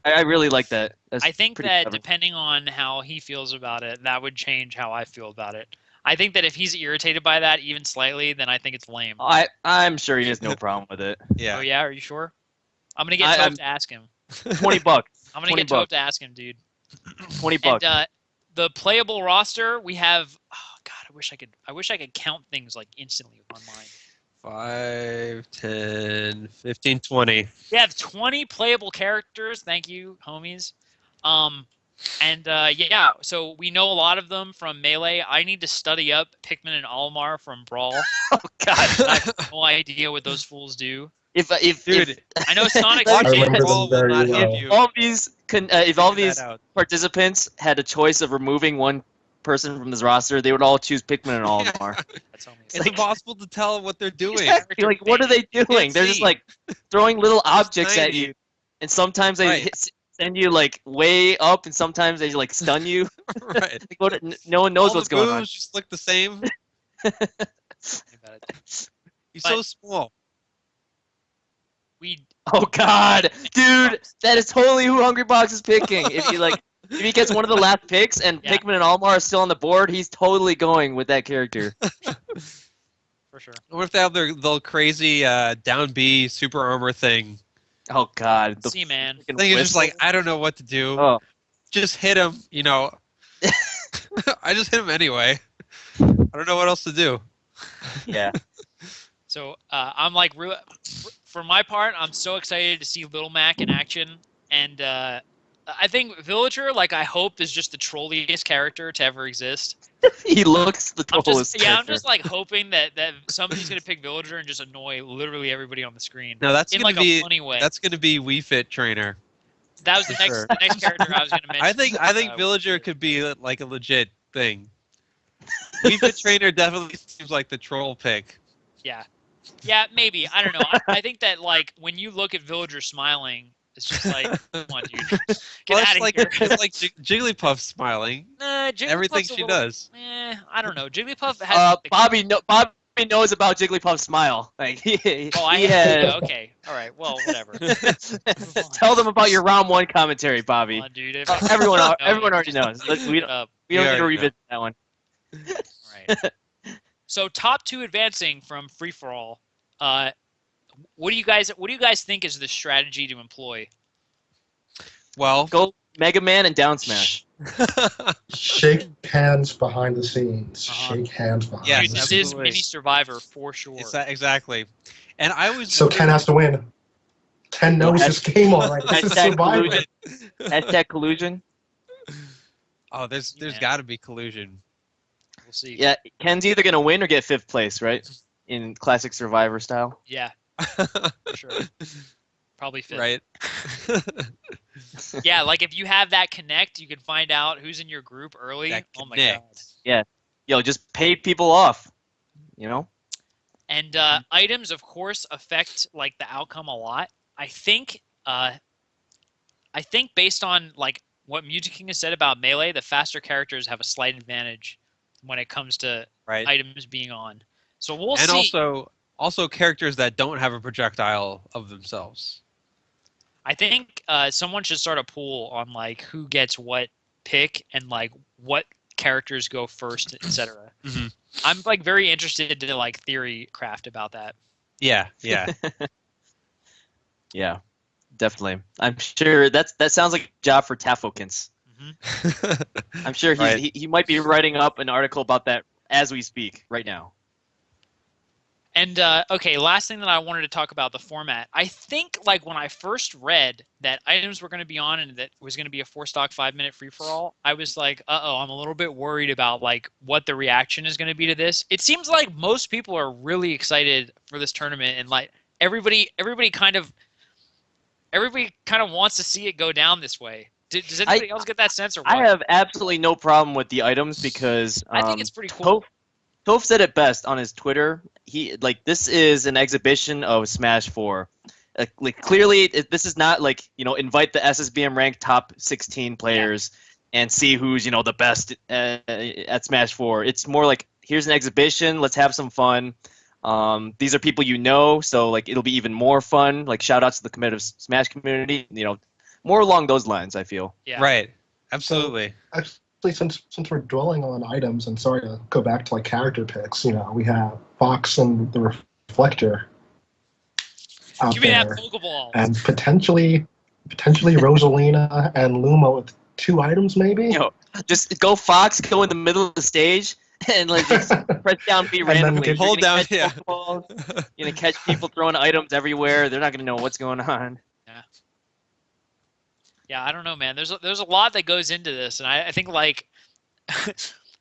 I really like that. That's I think pretty that clever. depending on how he feels about it, that would change how I feel about it. I think that if he's irritated by that even slightly, then I think it's lame. I'm sure he has no problem with it. yeah. Oh yeah, are you sure? I'm gonna get Toph I'm- to ask him. $20. I'm gonna 20 get Toph bucks. to ask him, dude. $20. And the playable roster, we have. Oh god, I wish I could count things like instantly with my mind. 5, 10, 15, 20. We have 20 playable characters. Thank you, homies. Yeah, so we know a lot of them from Melee. I need to study up Pikmin and Almar from Brawl. Oh God. I have no idea what those fools do. Dude, I know Sonic. I watching remember Brawl them will very not well. help if you. all these if all figure these that out. participants had a choice of removing one person from this roster, they would all choose Pikmin and Olimar. That's homie. It's impossible to tell what they're doing. Exactly. Like, what are they doing? They're just see. like throwing little objects at tiny. you, and sometimes they Right. send you like way up, and sometimes they like stun you. right. Like, no one knows All what's the going on. moves just look the same. Think about it. He's But- so small. We Oh God, dude, that is totally who Hungry Box is picking. If he gets one of the last picks and Yeah. Pikmin and Almar are still on the board, he's totally going with that character. for sure. What if they have their little crazy down B super armor thing? Oh God, the See, man. freaking I think it's just whistle. like, I don't know what to do. Oh, Just hit him, you know. I just hit him anyway. I don't know what else to do. yeah. So I'm like, for my part, I'm so excited to see Little Mac in action, and I think Villager, like, I hope is just the trolliest character to ever exist. He looks the I'm tallest just, character. I'm just like hoping that somebody's gonna pick Villager and just annoy literally everybody on the screen No, that's in gonna like be a funny way. that's gonna be Wii Fit Trainer. That was the next sure. the next character I was gonna mention. I think Villager could be like a legit thing. Wii Fit Trainer definitely seems like the troll pick. Yeah, maybe. I don't know. I think that, like, when you look at Villager smiling, it's just like, come on, dude, get Well, out it's of like here. it's like Jigglypuff smiling. Nah, Jigglypuff's Everything a she little- does. I don't know. Jigglypuff has. Bobby knows about Jigglypuff's smile. Like he Oh, I he had- yeah, okay. All right. Well, whatever. Tell them about your round one commentary, Come Bobby. on, dude. Everyone No, already knows. We shut don't up. we don't We need to already revisit that one. Right. So top two advancing from free for all. What do you guys think is the strategy to employ? Well, Go Mega Man and Down Smash. Shake hands behind the scenes. Uh-huh. Shake hands behind Yes, Dude, the this scenes. is absolutely. Mini Survivor for sure. exactly. And I was So Ken has to win. Ken knows his game already. This is Hashtag Survivor. collusion. Hashtag collusion. Oh, there's Yeah. got to be collusion. We'll see. Yeah, Ken's either gonna win or get 5th place, right? In classic Survivor style. Yeah, for sure. Probably fifth. right. Yeah, like if you have that connect, you can find out who's in your group early. That Oh my connect. god. Yo, just pay people off. You know? And items, of course, affect like the outcome a lot. I think based on like what Music King has said about Melee, the faster characters have a slight advantage when it comes to Right. items being on. So we'll And see. also characters that don't have a projectile of themselves. I think someone should start a pool on like who gets what pick and like what characters go first, etc. Mhm. I'm like very interested to like theory craft about that. Yeah, yeah. Yeah. Definitely. I'm sure that sounds like a job for Tafokins. Hmm. I'm sure Right. he might be writing up an article about that as we speak right now. And okay, last thing that I wanted to talk about the format. I think like when I first read that items were going to be on and that was going to be a 4-stock 5-minute free for all, I was like, uh-oh, I'm a little bit worried about like what the reaction is going to be to this. It seems like most people are really excited for this tournament, and like everybody kind of wants to see it go down this way. Does anybody else get that sense or what? I have absolutely no problem with the items because I think it's pretty cool. Toph said it best on his Twitter. He this is an exhibition of Smash 4. Like clearly, this is not like invite the SSBM ranked top 16 players and see who's the best at Smash 4. It's more like here's an exhibition. Let's have some fun. These are people so like it'll be even more fun. Like shout outs to the competitive Smash community. More along those lines. I feel. Yeah. Right. Absolutely. So, actually, since we're dwelling on items, and sorry to go back to like character picks, we have Fox and the Reflector out Give me that there, Pokeball. and potentially Rosalina and Luma with 2 items, maybe. Just go Fox, go in the middle of the stage, and like just press down B randomly. then hold down, You're gonna catch people throwing items everywhere. They're not gonna know what's going on. Yeah, I don't know, man. There's a lot that goes into this, and I think like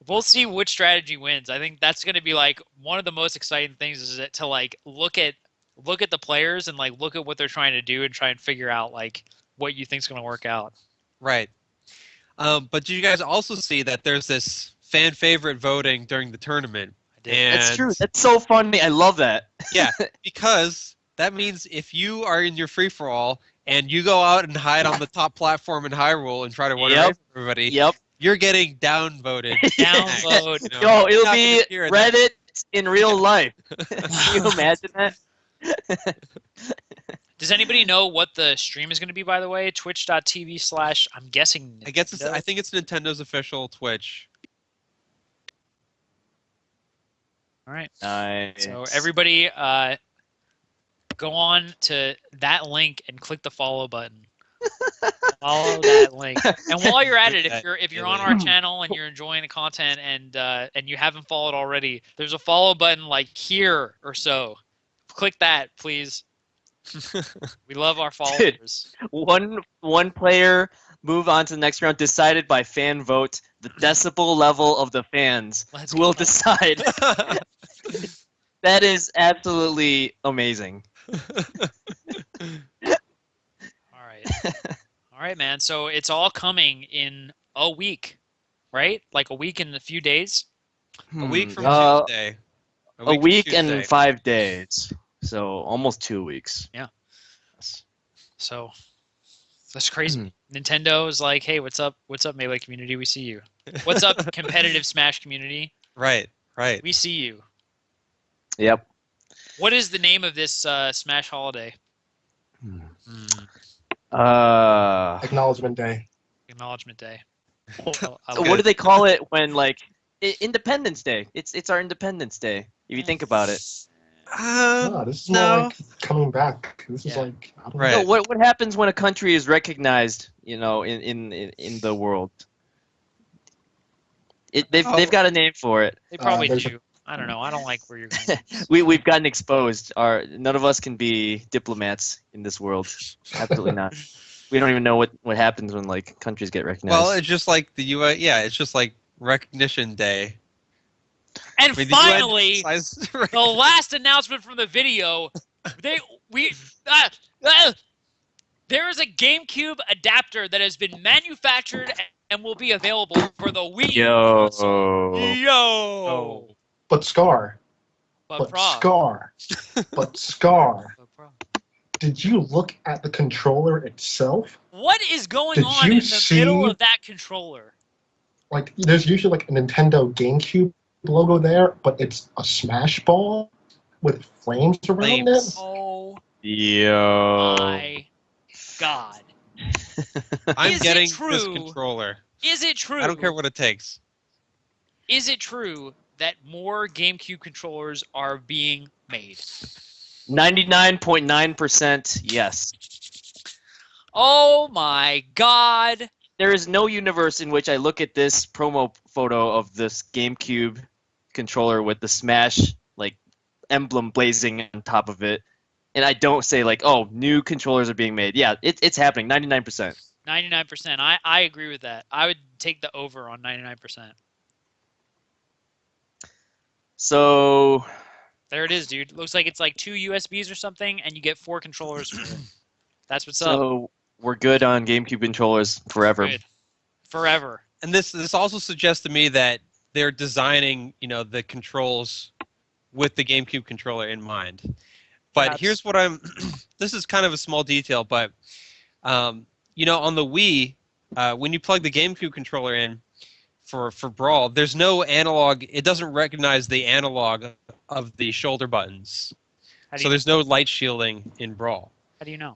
we'll see which strategy wins. I think that's going to be like one of the most exciting things is to like look at the players and like look at what they're trying to do and try and figure out like what you think's going to work out. Right. But did you guys also see that there's this fan favorite voting during the tournament? And That's true. That's so funny. I love that. yeah, because that means if you are in your free for all and you go out and hide on the top platform in Hyrule and try to run away from everybody, you're getting downvoted. Downvote. Yo, it'll be Reddit in real life. Can you imagine that? Does anybody know what the stream is going to be, by the way? Twitch.tv/ I'm guessing Nintendo? I think it's Nintendo's official Twitch. All right. Nice. So everybody go on to that link and click the follow button. Follow that link. And while you're at it, if you're on our channel and you're enjoying the content and you haven't followed already, there's a follow button like here or so. Click that, please. We love our followers. Dude, one player move on to the next round decided by fan vote. The decibel level of the fans will decide. That is absolutely amazing. All right, man. So it's all coming in a week, right? Like a week and a few days? A week from Tuesday. A week and 5 days. So almost 2 weeks. Yeah. So that's crazy. Nintendo is like, hey, what's up? What's up, Melee community? We see you. What's up, competitive Smash community? Right. We see you. Yep. What is the name of this Smash holiday? Acknowledgement Day. Acknowledgement Day. What do they call it when like Independence Day? It's our Independence Day. If you think about it. No, this is more like coming back. This is like I don't know. No, what happens when a country is recognized? In the world. They've got a name for it. They probably do. I don't know. I don't like where you're going. We've gotten exposed. None of us can be diplomats in this world. Absolutely not. We don't even know what happens when like countries get recognized. Well, it's just like the UN. Yeah, it's just like Recognition Day. And finally, the last announcement from the video. There is a GameCube adapter that has been manufactured and will be available for the Wii. Yo. But Scar. Scar. Did you look at the controller itself? What is going on in the middle of that controller? Like, there's usually like a Nintendo GameCube logo there, but it's a Smash ball with flames around it. Oh, my God. I'm getting this controller. Is it true? I don't care what it takes. Is it true that more GameCube controllers are being made? 99.9% yes. Oh my God. There is no universe in which I look at this promo photo of this GameCube controller with the Smash like emblem blazing on top of it, and I don't say like, oh, new controllers are being made. Yeah, it's happening. 99%. 99%. I agree with that. I would take the over on 99%. So there it is, dude. Looks like it's like 2 USBs or something, and you get 4 controllers for it. That's what's up. So we're good on GameCube controllers forever. Good. Forever. And this also suggests to me that they're designing, the controls with the GameCube controller in mind. But Perhaps. here's what I'm. This is kind of a small detail, but on the Wii, when you plug the GameCube controller in for Brawl, there's no analog. It doesn't recognize the analog of the shoulder buttons, so there's no light shielding in Brawl. How do you know?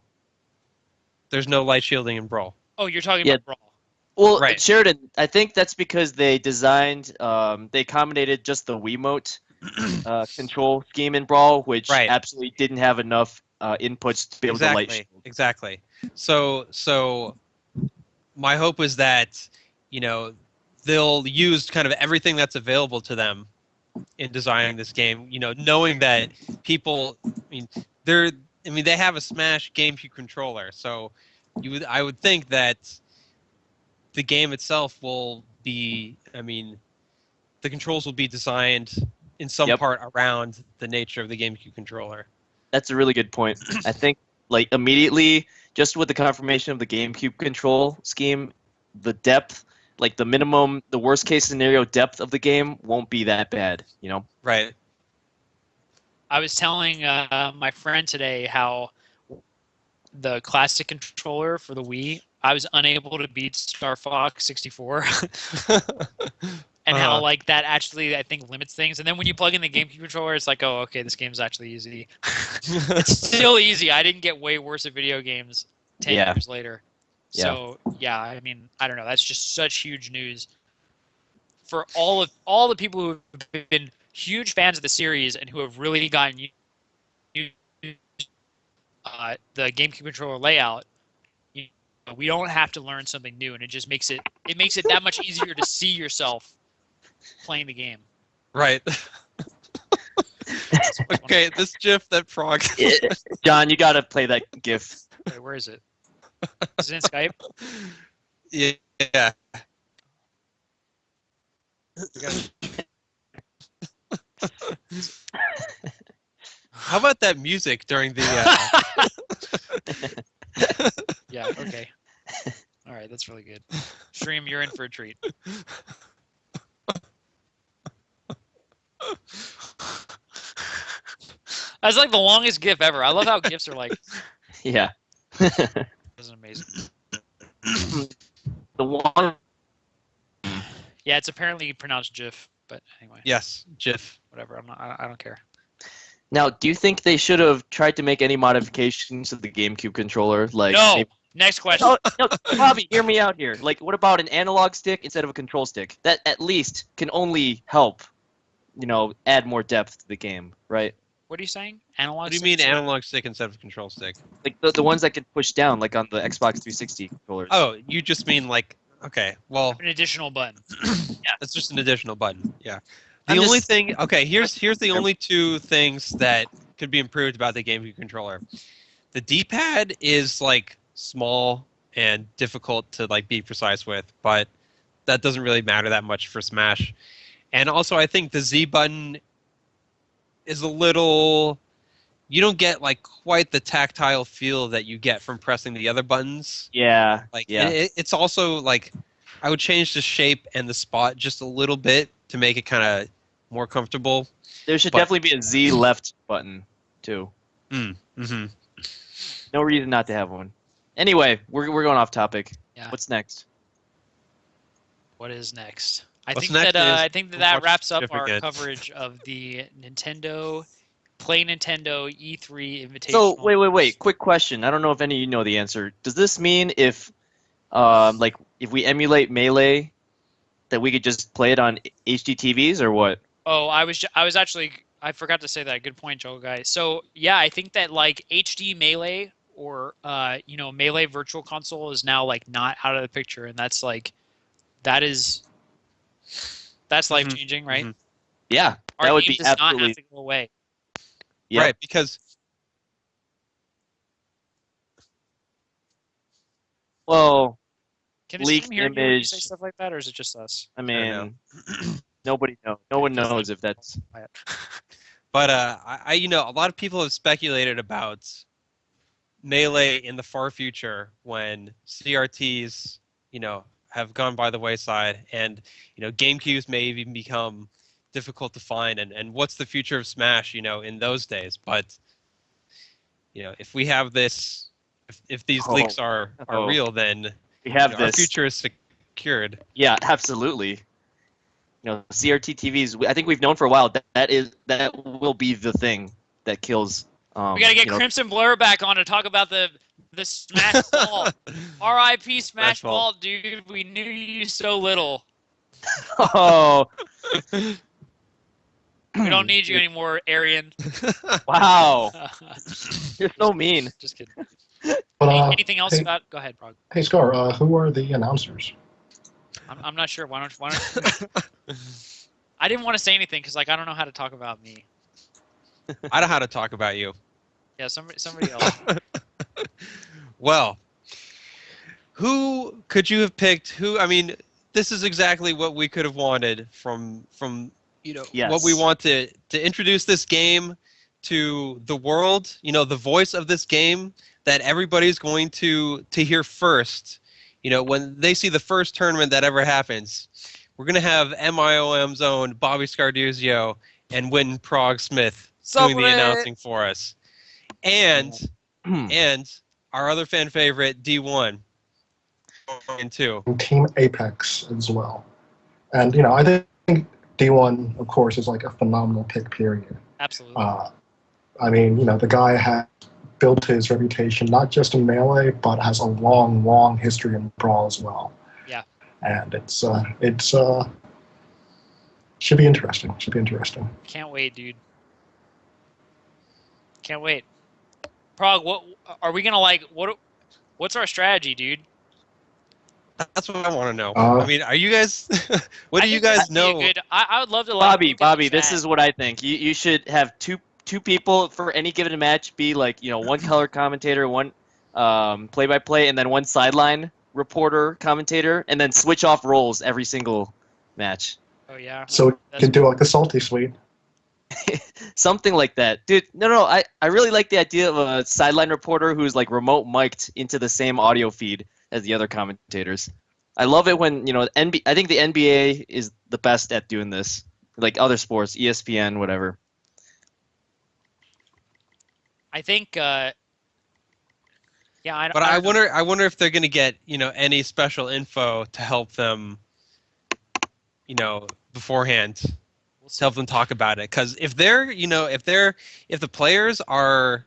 There's no light shielding in Brawl. Oh, you're talking about Brawl. Well, Right. Sheridan, I think that's because they designed, they accommodated just the Wiimote control scheme in Brawl, which Right. absolutely didn't have enough inputs to be able to light shield. Exactly. So my hope is that they'll use kind of everything that's available to them in designing this game. Knowing that people, they have a Smash GameCube controller, so I would think that the game itself will be, the controls will be designed in some part around the nature of the GameCube controller. That's a really good point. I think, immediately, just with the confirmation of the GameCube control scheme, the depth, the worst case scenario depth of the game won't be that bad, Right. I was telling my friend today how the classic controller for the Wii, I was unable to beat Star Fox 64. And how that actually, I think, limits things. And then when you plug in the GameCube controller, it's like, oh, okay, this game's actually easy. It's still easy. I didn't get way worse at video games 10 years later. Yeah. So, yeah, I don't know. That's just such huge news for all the people who have been huge fans of the series and who have really gotten used the GameCube controller layout. We don't have to learn something new, and it just makes it that much easier to see yourself playing the game. Right. Okay, this GIF that Frog. John, you gotta play that GIF. Wait, where is it? Is it in Skype? Yeah. How about that music during the? Yeah. Okay. All right, that's really good. Stream, you're in for a treat. That's like the longest GIF ever. I love how GIFs are like. Yeah. This is amazing. The one. Yeah, it's apparently pronounced GIF, but anyway. Yes, GIF. Whatever. I don't care. Now, do you think they should have tried to make any modifications to the GameCube controller? No. Next question. No, Bobby, hear me out here. What about an analog stick instead of a control stick? That at least can only help, add more depth to the game, right? What are you saying? Analog. What do you mean analog stick instead of control stick? The ones that can push down, like on the Xbox 360 controllers. Oh, you just mean okay, well, An additional button. yeah, it's just an additional button. Yeah. The I'm only just- thing, okay, here's the only two things that could be improved about the GameCube controller. The D-pad is small and difficult to be precise with, but that doesn't really matter that much for Smash. And also, I think the Z button is a little. You don't get quite the tactile feel that you get from pressing the other buttons. Yeah. It's also I would change the shape and the spot just a little bit to make it kind of more comfortable. There should definitely be a Z left button too. Mm-hmm. No reason not to have one. Anyway, we're going off topic. Yeah. What's next? What is next? What's next I think that watch wraps up Jeff our again. coverage of the Play Nintendo E3 Invitational. So wait. Quick question. I don't know if any of you know the answer. Does this mean if we emulate Melee, that we could just play it on HD TVs or what? Oh, I was actually, I forgot to say that. Good point, Joel guy. So yeah, I think that HD Melee or Melee Virtual Console is now not out of the picture, and that's that's life changing, right? Mhm. Yeah, Our that would game be does not absolutely. have to go away. Yep. Right, because Well, Can the Leaked stream hear you when you say image. stuff like that, or is it just us? I know. mean, nobody knows. No one knows if that's. But a lot of people have speculated about Melee in the far future when CRTs, have gone by the wayside, and GameCubes may even become difficult to find, and what's the future of Smash, in those days? But if we have this, if these leaks are real, then We have our this. future is secured. Yeah, absolutely. CRT TVs. I think we've known for a while that will be the thing that kills. We gotta get Crimson Blur back on to talk about the Smash Ball. R.I.P. Smash Ball, dude. We knew you so little. Oh. We don't need you anymore, Arian. Wow. You're so mean. Just kidding. But, Anything else about? Go ahead, Prague. Hey, Scar, who are the announcers? I'm not sure. Why don't I didn't want to say anything because I don't know how to talk about me. I know how to talk about you. Yeah, somebody else. Well, who could you have picked? This is exactly what we could have wanted from Yes. what we want to introduce this game to the world. The voice of this game that everybody's going to hear first. When they see the first tournament that ever happens, we're going to have MIOM's own Bobby Scarduzio and Wynton Prague Smith doing the announcing for us. And our other fan favorite, D1. And Team Apex as well. And, I think D1, of course, is like a phenomenal pick, period. Absolutely. The guy has built his reputation not just in Melee, but has a long, long history in Brawl as well. Yeah. And it's should be interesting. Should be interesting. Can't wait, dude. Can't wait. Prague, what are we gonna what's our strategy, dude? That's what I want to know. Are you guys? What do you think guys that'd be know? a good, I would love to. Bobby, this is what I think. You should have two people for any given match. Be one color commentator, one play-by-play, and then one sideline reporter commentator, and then switch off roles every single match. Oh yeah. So you can do like the salty suite. Something like that, dude. No. I really like the idea of a sideline reporter who's remote mic'd into the same audio feed as the other commentators. I love it when I think the NBA is the best at doing this. Like other sports, ESPN, whatever. I think. Yeah. I wonder if they're gonna get any special info to help them. Beforehand. To help them talk about it, because if the players are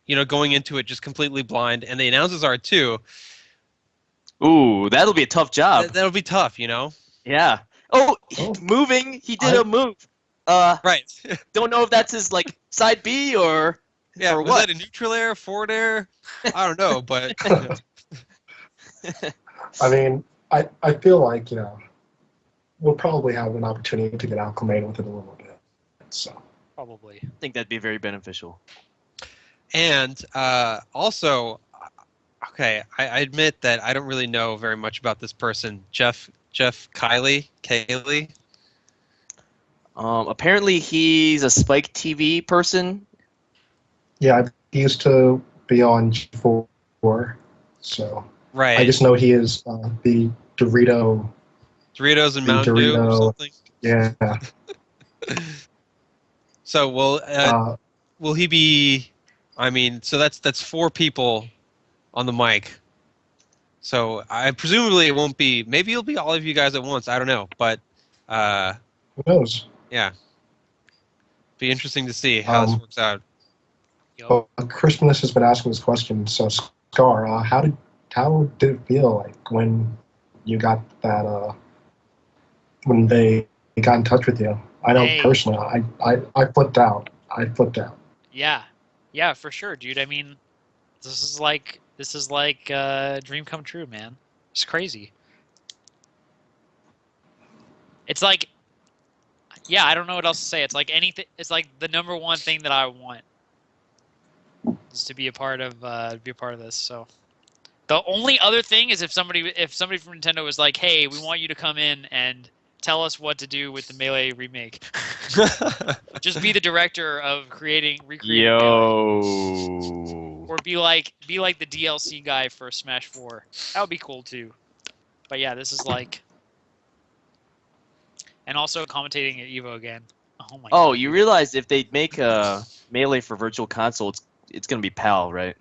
going into it just completely blind, and the announcers are too. Ooh, that'll be a tough job. That'll be tough, Yeah. Oh, moving. He did a move. Right. Don't know if that's his side B or yeah. Or Was what? that a neutral air, forward air? I don't know, but. I feel like we'll probably have an opportunity to get acclimated with it a little bit. So probably. I think that'd be very beneficial. And also, okay, I admit that I don't really know very much about this person, Jeff Kiley. Apparently he's a Spike TV person. yeah, he used to be on G4, so Right. I just know he is the Doritos and Mountain Dew or something. Yeah. So will he be? So that's 4 people on the mic. So I presumably it won't be. Maybe it'll be all of you guys at once. I don't know, but Who knows? yeah, be interesting to see how this works out. Well, Crispinus has been asking this question. So Scar, how did it feel like when you got that? When they got in touch with you? I know personally, I flipped out. Yeah, for sure, dude. This is like dream come true, man. It's crazy. It's like, yeah, I don't know what else to say. It's like anything. It's like the number one thing that I want is to be a part of this. So the only other thing is if somebody from Nintendo was like, hey, we want you to come in and tell us what to do with the Melee remake. Just be the director of recreating Melee. Yo. Or be like the DLC guy for Smash 4. That would be cool too. But yeah, this is like, and also commentating at Evo again. Oh my. Oh, God. you realize if they make a Melee for Virtual Console, it's gonna be PAL, right?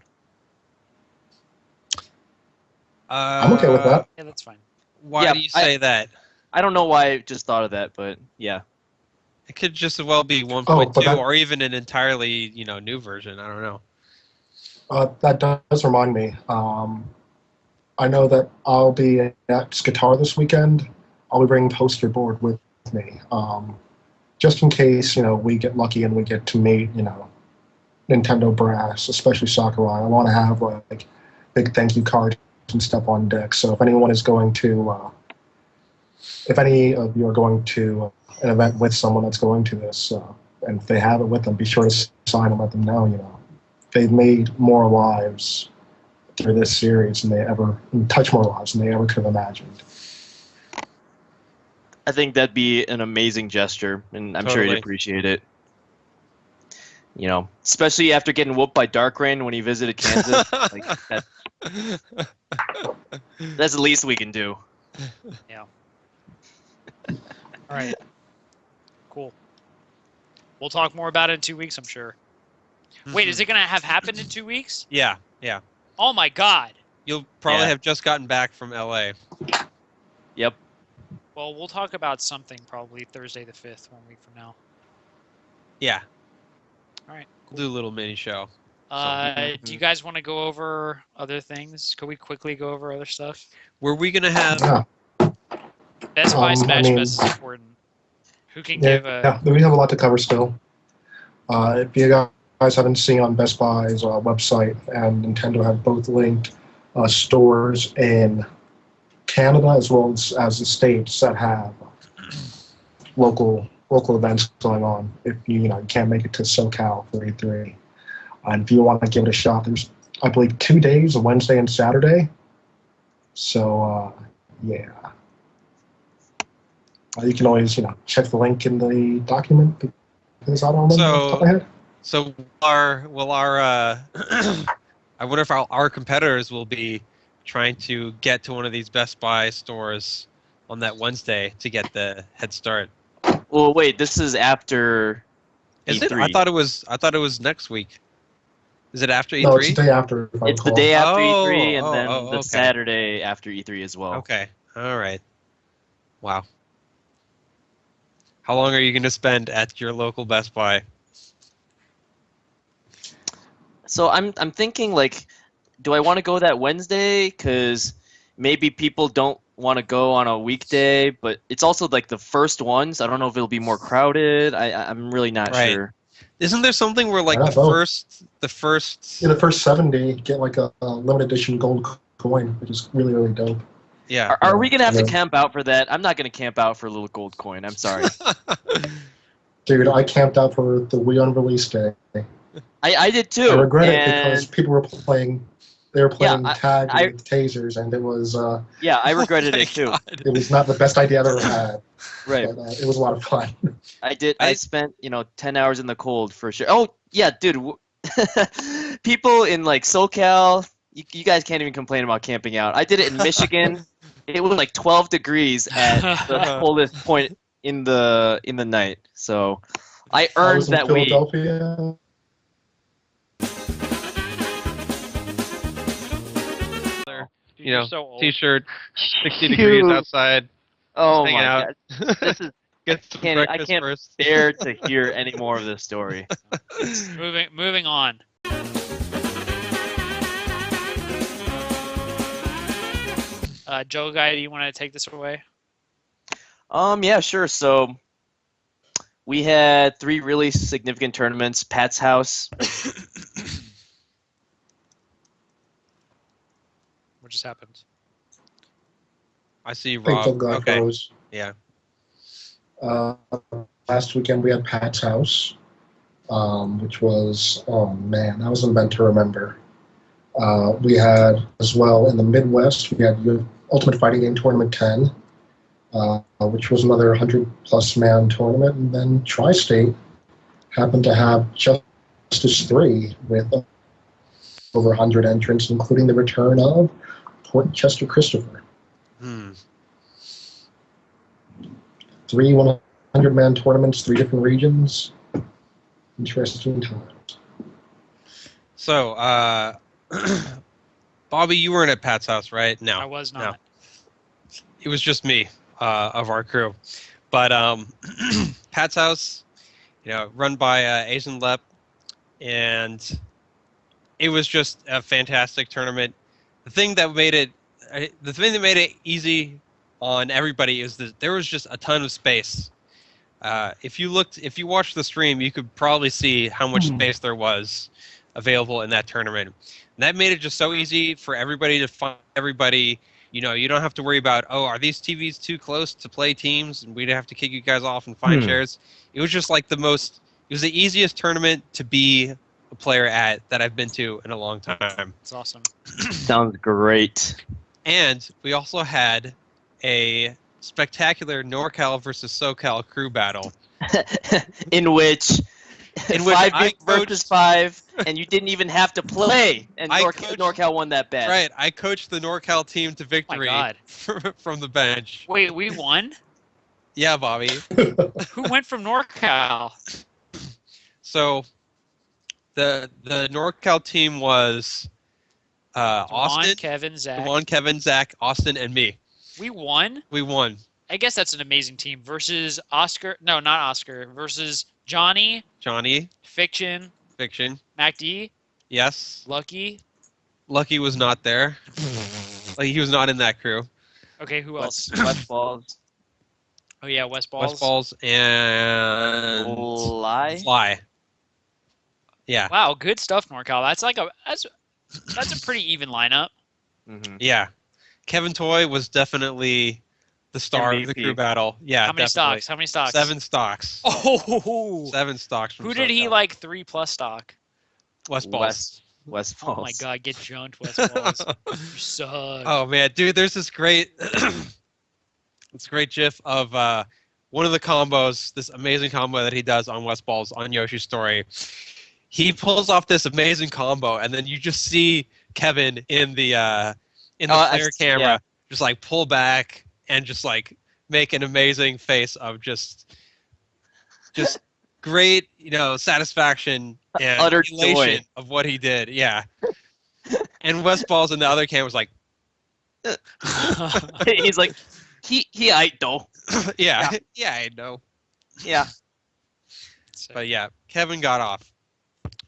I'm okay with that. Yeah, that's fine. Why Yeah, do you say that? I don't know why I just thought of that, but yeah. It could just as well be 1.2 but that- or even an entirely, new version. I don't know. That does remind me. I know that I'll be at Skatar this weekend. I'll be bringing poster board with me, just in case we get lucky and we get to meet Nintendo brass, especially Sakurai. I want to have like big thank you cards and stuff on deck. So if anyone is going to, if any of you are going to an event with someone that's going to this, and if they have it with them, be sure to sign and let them know. They've made more lives through this series and touch more lives than they ever could have imagined. I think that'd be an amazing gesture, and I'm sure he'd Totally. appreciate it. Especially after getting whooped by Darkrain when he visited Kansas. Like that's the least we can do. Yeah. All right. Cool. We'll talk more about it in 2 weeks, I'm sure. Wait, is it gonna have happened in 2 weeks? Yeah. Oh my God. You'll probably Yeah. have just gotten back from LA. Yep. Well, we'll talk about something probably Thursday the 5th, 1 week from now. Yeah. All right. We'll do a little mini show. Do you guys want to go over other things? Could we quickly go over other stuff? Were we gonna have? Yeah, Best Buy I Smash mean- Fest is important. Who can yeah, give a? yeah. We have a lot to cover still. If you guys haven't seen on Best Buy's website and Nintendo have both linked stores in Canada as well as the states that have local events going on. If you can't make it to SoCal for E3, and if you want to give it a shot, there's I believe 2 days, a Wednesday and Saturday. So yeah, you can always check the link in the document because I don't remember off the top of my head. So will our I wonder if our competitors will be trying to get to one of these Best Buy stores on that Wednesday to get the head start. Well, wait. This is after Is E3. it? I thought it was next week. Is it after E3? No, it's the day after. If I It's the recall. day after Oh, E3, and then okay. the Saturday after E3 as well. Okay. All right. Wow. How long are you going to spend at your local Best Buy? So I'm thinking like, do I want to go that Wednesday? Because maybe people don't want to go on a weekday, but it's also like the first ones. I don't know if it'll be more crowded. I'm really not Right. sure. Isn't there something where like Why not both? the first In the first 70, get like a limited edition gold coin, which is really, really dope. yeah. Are we gonna have to Yeah. camp out for that? I'm not gonna camp out for a little gold coin. I'm sorry. Dude, I camped out for the Wii on release day. I did too. I regret it and because people were playing. They were playing tag I- with tasers, and it was yeah, I regretted Oh my it too. God. it was not the best idea I've ever had. Right. But it was a lot of fun. I did. I spent 10 hours in the cold for sure. Oh yeah, dude. People in like SoCal, you guys can't even complain about camping out. I did it in Michigan. It was like 12 degrees at the coldest point in the night. So I I earned was in that week. Philadelphia. Dude, You know, you're so old. T-shirt, 60 degrees Huge. outside. Oh hang my out. god. This is Get some I breakfast can't first. bear to hear any more of this story. Moving on. Joe Guy, do you want to take this away? Yeah, sure. So we had 3 really significant tournaments. Pat's House. What just happened? I see Faithful Rob. God Okay. Rose. Yeah. Last weekend we had Pat's House, which was, oh man, that was an event to remember. We had as well in the Midwest, we had Ultimate Fighting Game Tournament 10, which was another 100-plus man tournament. And then Tri-State happened to have Justice 3 with over 100 entrants, including the return of Portchester Christopher. Hmm. 3 100-man tournaments, 3 different regions. Interesting times. So, Bobby, you weren't at Pat's house, right? No. I was No. not. It was just me of our crew. But Pat's house, run by Asian Lep, and it was just a fantastic tournament. The thing that made it easy on everybody is that there was just a ton of space. If you watched the stream, you could probably see how much space there was available in that tournament. And that made it just so easy for everybody to find everybody. You don't have to worry about, are these TVs too close to play teams, and we'd have to kick you guys off and find chairs. It was just like it was the easiest tournament to be a player at that I've been to in a long time. It's awesome. Sounds great. And we also had a spectacular NorCal versus SoCal crew battle. in which 5 I versus 5, and you didn't even have to play, and NorCal won that bet. Right, I coached the NorCal team to victory from the bench. Wait, we won? Yeah, Bobby. Who went from NorCal? So, the NorCal team was Austin, Kevin, Zach. Devon, Kevin, Zach, Austin, and me. We won? We won. I guess that's an amazing team. Versus Oscar. No, not Oscar. Versus Johnny. Fiction. Mac D. Yes. Lucky. Lucky was not there. Like, he was not in that crew. Okay, who else? West Balls. Oh, yeah, West Balls. West Balls and... Fly. Yeah. Wow, good stuff, NorCal. That's a pretty even lineup. Mm-hmm. Yeah. Kevin Toy was definitely the star of the crew battle. Yeah, How many definitely. stocks? How many stocks? 7 stocks. Oh! 7 stocks from Who did he SoCal. 3+ stock? West Balls. West Balls. Oh my god, get junked, West Balls. You suck. Oh man, dude, there's this great gif of one of the combos, this amazing combo that he does on West Balls on Yoshi's story. He pulls off this amazing combo, and then you just see Kevin in the player camera just like pull back and just like make an amazing face of just great, satisfaction and utter elation joy of what he did. Yeah. And West Balls in the other camera was like, he's like, he aight though. yeah, I know. Yeah. But yeah, Kevin got off.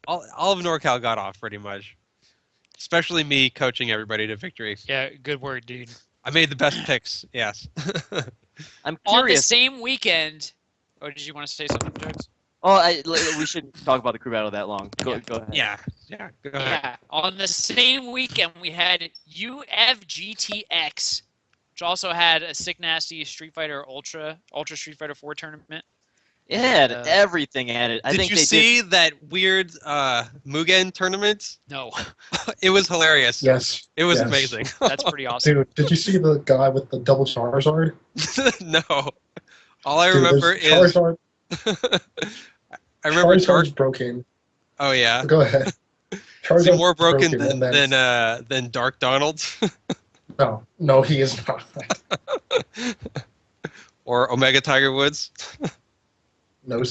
All of NorCal got off pretty much. Especially me coaching everybody to victory. Yeah, good work, dude. I made the best picks, yes. I'm On the curious. same weekend... Oh, did you want to say something, Jokes? Oh, we shouldn't talk about the crew battle that long. Go ahead. Yeah, go ahead. Yeah, on the same weekend we had UFGTX, which also had a sick nasty Street Fighter Ultra Street Fighter 4 tournament. It had everything at it. Did you see that weird Mugen tournament? No, It was hilarious. Yes. It was yes. amazing. that's pretty awesome. Dude, did you see the guy with the double Charizard? No. All I Dude, remember there's is Charizard. I remember Charizard's broken. Oh yeah. Go ahead. Is Charizard's he more broken and then- than Dark Donald? No, he is not. Or Omega Tiger Woods? No.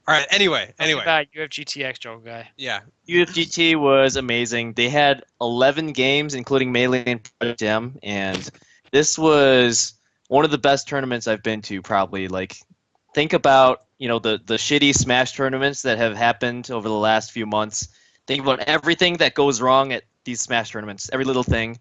All right, anyway. About UFGTX, Joe guy. Yeah. UFGT was amazing. They had 11 games, including Melee and Project M, and this was one of the best tournaments I've been to, probably. Like, think about, the shitty Smash tournaments that have happened over the last few months. Think about everything that goes wrong at these Smash tournaments, every little thing.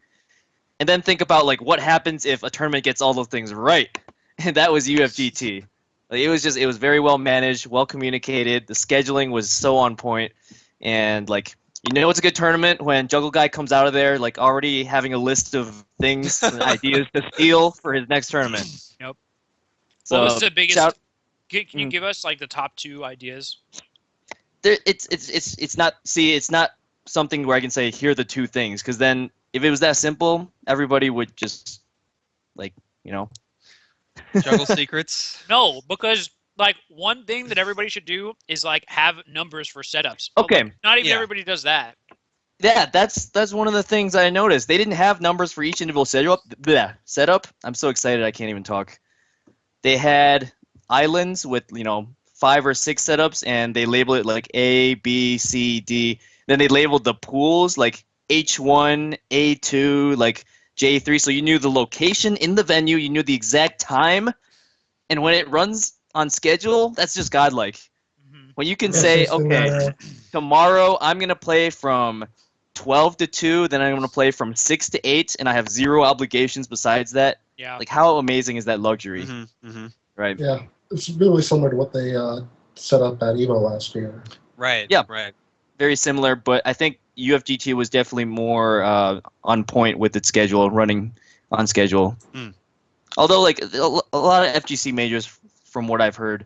And then think about, like, what happens if a tournament gets all those things right. And that was UFGT. Like, it was very well managed, well communicated. The scheduling was so on point. And, like, it's a good tournament when Juggle Guy comes out of there, like, already having a list of things and ideas to steal for his next tournament. Yep. So, What was the biggest... Can you give us, like, the top 2 ideas? It's not something where I can say, here are the 2 things. Because then, if it was that simple, everybody would just, like, Juggle secrets. No, because, like, one thing that everybody should do is, like, have numbers for setups. But, Okay. like, not even Yeah. everybody does that. Yeah, that's one of the things I noticed. They didn't have numbers for each individual setup. I'm so excited I can't even talk. They had islands with 5 or 6 setups, and they labeled it like A, B, C, D. Then they labeled the pools like H1, A2, like J3. So you knew the location in the venue, you knew the exact time, and when it runs on schedule, that's just godlike. Hmm. When you can Yeah, say, it's just a okay, matter. tomorrow I'm gonna play from 12 to 2, then I'm gonna play from 6 to 8, and I have zero obligations besides that. Yeah. Like, how amazing is that luxury, right? Yeah, it's really similar to what they set up at Evo last year. Right. Yeah. Right. Very similar, but I think UFGT was definitely more on point with its schedule, running on schedule. Hmm. Although, like a lot of FGC majors, from what I've heard,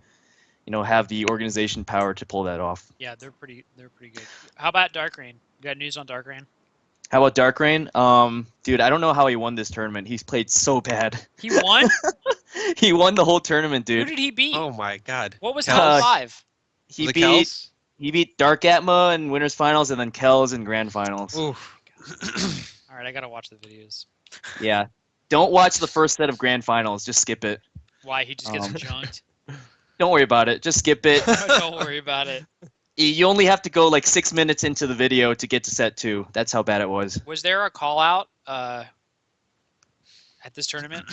have the organization power to pull that off. Yeah, they're pretty good. How about Dark Rain? You got news on Dark Rain? How about Dark Rain? Dude, I don't know how he won this tournament. He's played so bad. He won? He won the whole tournament, Who dude. did he beat? Oh my God. What was Kells? top 5? He The beat Kells? he beat Dark Atma in winners finals, and then Kells in grand finals. Oof. All right, I gotta watch the videos. Yeah, don't watch the first set of grand finals. Just skip it. Why he just gets Um, junked? Don't worry about it. Just skip it. Don't worry about it. You only have to go like 6 minutes into the video to get to set 2. That's how bad it was. Was there a call out at this tournament?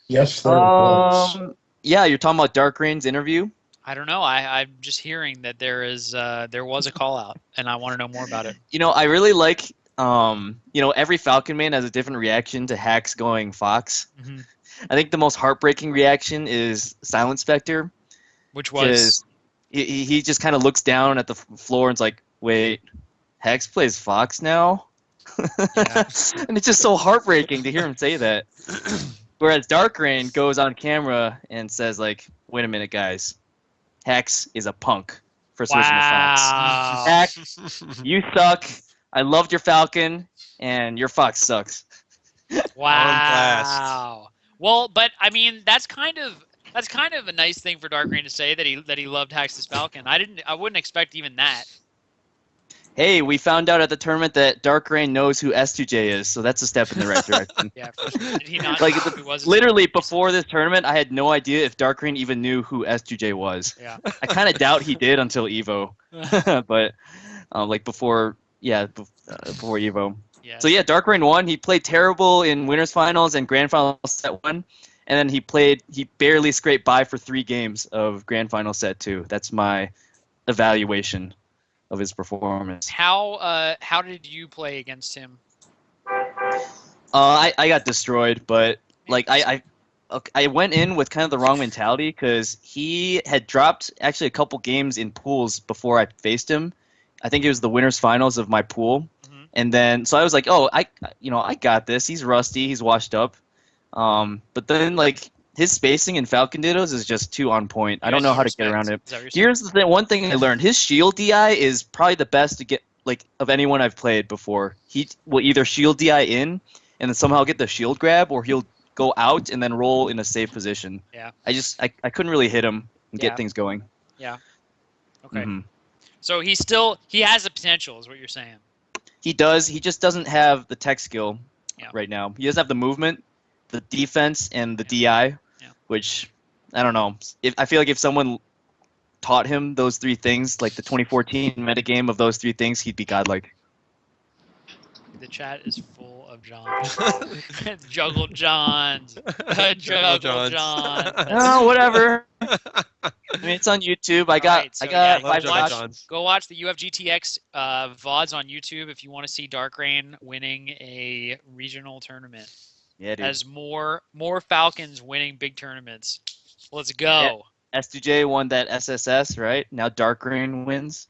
Yes, there was. Yeah, you're talking about Dark Rain's interview. I don't know. I'm just hearing that there was a call out, and I want to know more about it. I really like every Falcon man has a different reaction to Hacks going Fox. Hmm. I think the most heartbreaking reaction is Silent Spectre. Which was He just kind of looks down at the floor and's like, wait, Hex plays Fox now? Yeah. And it's just so heartbreaking to hear him say that. Whereas Dark Rain goes on camera and says, like, wait a minute, guys. Hex is a punk for switching to Fox. wow. Hex, you suck. I loved your Falcon, and your Fox sucks. Wow. Well, but I mean, that's kind of a nice thing for Dark Rain to say that he loved Hax's Falcon. I wouldn't expect even that. Hey, we found out at the tournament that Dark Rain knows who S2J is, so that's a step in the right direction. Yeah, for sure. Did he not Like, know who he was? Literally, before this tournament, I had no idea if Dark Rain even knew who S2J was. Yeah. I kind of doubt he did until Evo. But, before Evo. Yeah. So, yeah, Dark Rain won. He played terrible in winners finals and grand final set 1. And then he barely scraped by for 3 games of grand final set 2. That's my evaluation of his performance. How did you play against him? I got destroyed, but like I went in with kind of the wrong mentality because he had dropped actually a couple games in pools before I faced him. I think it was the winners finals of my pool, and then so I was like, oh, I got this. He's rusty. He's washed up. But then like his spacing in Falcon Dittos is just too on point. I don't know how to get around it. Here's the thing, one thing I learned: his shield DI is probably the best to get of anyone I've played before. He will either shield DI in and then somehow get the shield grab, or he'll go out and then roll in a safe position. Yeah. I couldn't really hit him and get things going. Yeah. Okay. Mm-hmm. So he has the potential, is what you're saying. He does. He just doesn't have the tech skill right now. He doesn't have the movement, the defense, and the DI, which I don't know. I feel like if someone taught him those 3 things, like the 2014 metagame of those 3 things, he'd be godlike. The chat is full of Johns. Juggle Johns. Juggle Johns. Oh, whatever. I mean, it's on YouTube. I got Go watch the UFGTX VODs on YouTube if you want to see Dark Rain winning a regional tournament. Yeah, dude. As more Falcons winning big tournaments. Let's go. Yeah. S2J won that SSS, right? Now Dark Rain wins.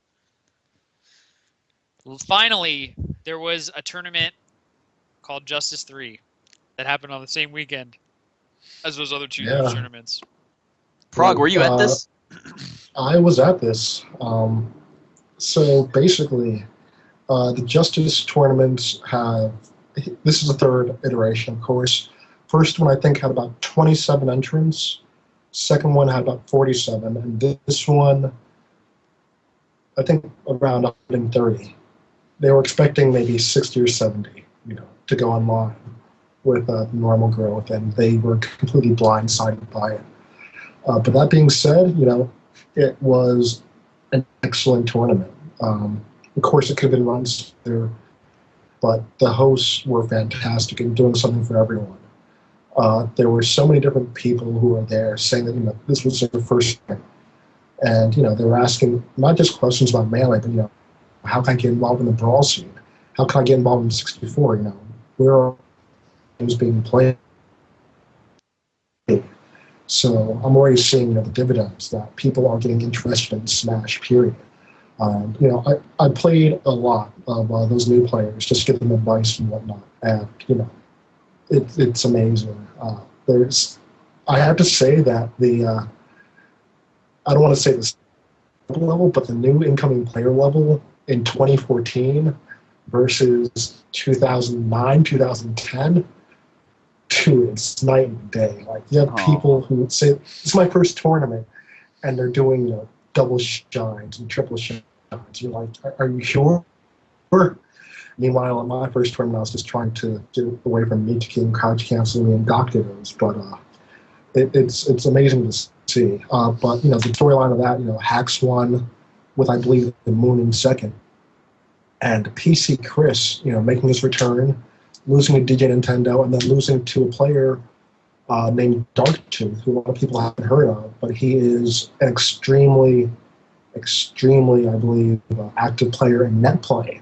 Finally, there was a tournament called Justice 3 that happened on the same weekend as those other 2 tournaments. Prague, were you at this? I was at this. So basically, the Justice tournaments have, this is the 3rd iteration, of course. First one, I think, had about 27 entrants. Second one had about 47. And this one, I think, around 130. they were expecting maybe 60 or 70, to go online with normal growth, and they were completely blindsided by it. But that being said, it was an excellent tournament. Of course, it could have been run there, but the hosts were fantastic in doing something for everyone. There were so many different people who were there saying that this was their first time, and they were asking not just questions about Melee, but how can I get involved in the brawl scene? How can I get involved in 64? Where are games being played? So I'm already seeing the dividends that people are getting interested in Smash. Period. I played a lot of those new players, just give them advice and whatnot, and it's amazing. I have to say that I don't want to say this level, but the new incoming player level in 2014 versus 2009, 2010, dude, it's night and day. Like, you have people who say, "This is my first tournament," and they're doing double shines and triple shines. You're like, "Are you sure?" Meanwhile, at my first tournament, I was just trying to get away from meat king, crouch canceling, and doctors. But it's amazing to see. But the storyline of that, Hacks won with, I believe, the Moon in second, and PC Chris, making his return, losing to DJ Nintendo, and then losing to a player named Darktooth, who a lot of people haven't heard of, but he is an extremely, I believe, active player in net play.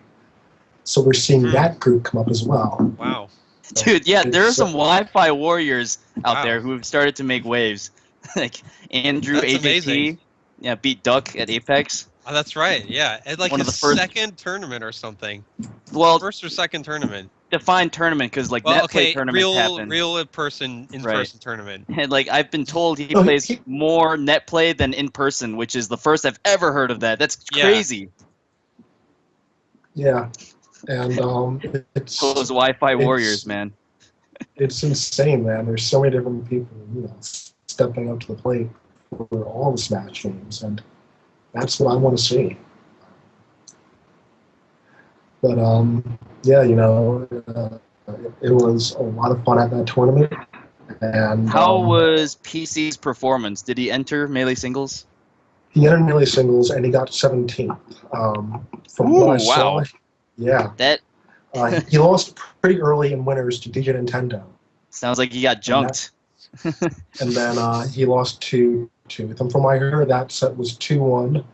So we're seeing that group come up as well. Wow. Dude, yeah, there are some Wi-Fi warriors out there who have started to make waves. Like Andrew That's AJT, amazing. yeah, beat Duck at Apex. Oh, that's right. Yeah, it's like One of his the first- second tournament or something. Well, First or second tournament. defined tournament because Well, net okay, play tournaments happen. real in-person tournament. And I've been told he plays more net play than in person, which is the first I've ever heard of that. That's crazy. Yeah, and it's Those Wi-Fi warriors, man. It's insane, man. There's so many different people, stepping up to the plate for all the Smash games, and that's what I want to see. But yeah, it was a lot of fun at that tournament. And how was PC's performance? Did he enter Melee singles? He entered Melee singles and he got 17th. From what I saw, yeah. That he lost pretty early in winners to DJ Nintendo. Sounds like he got junked. And then he lost to Tooth. And from what I heard, that set was 2-1.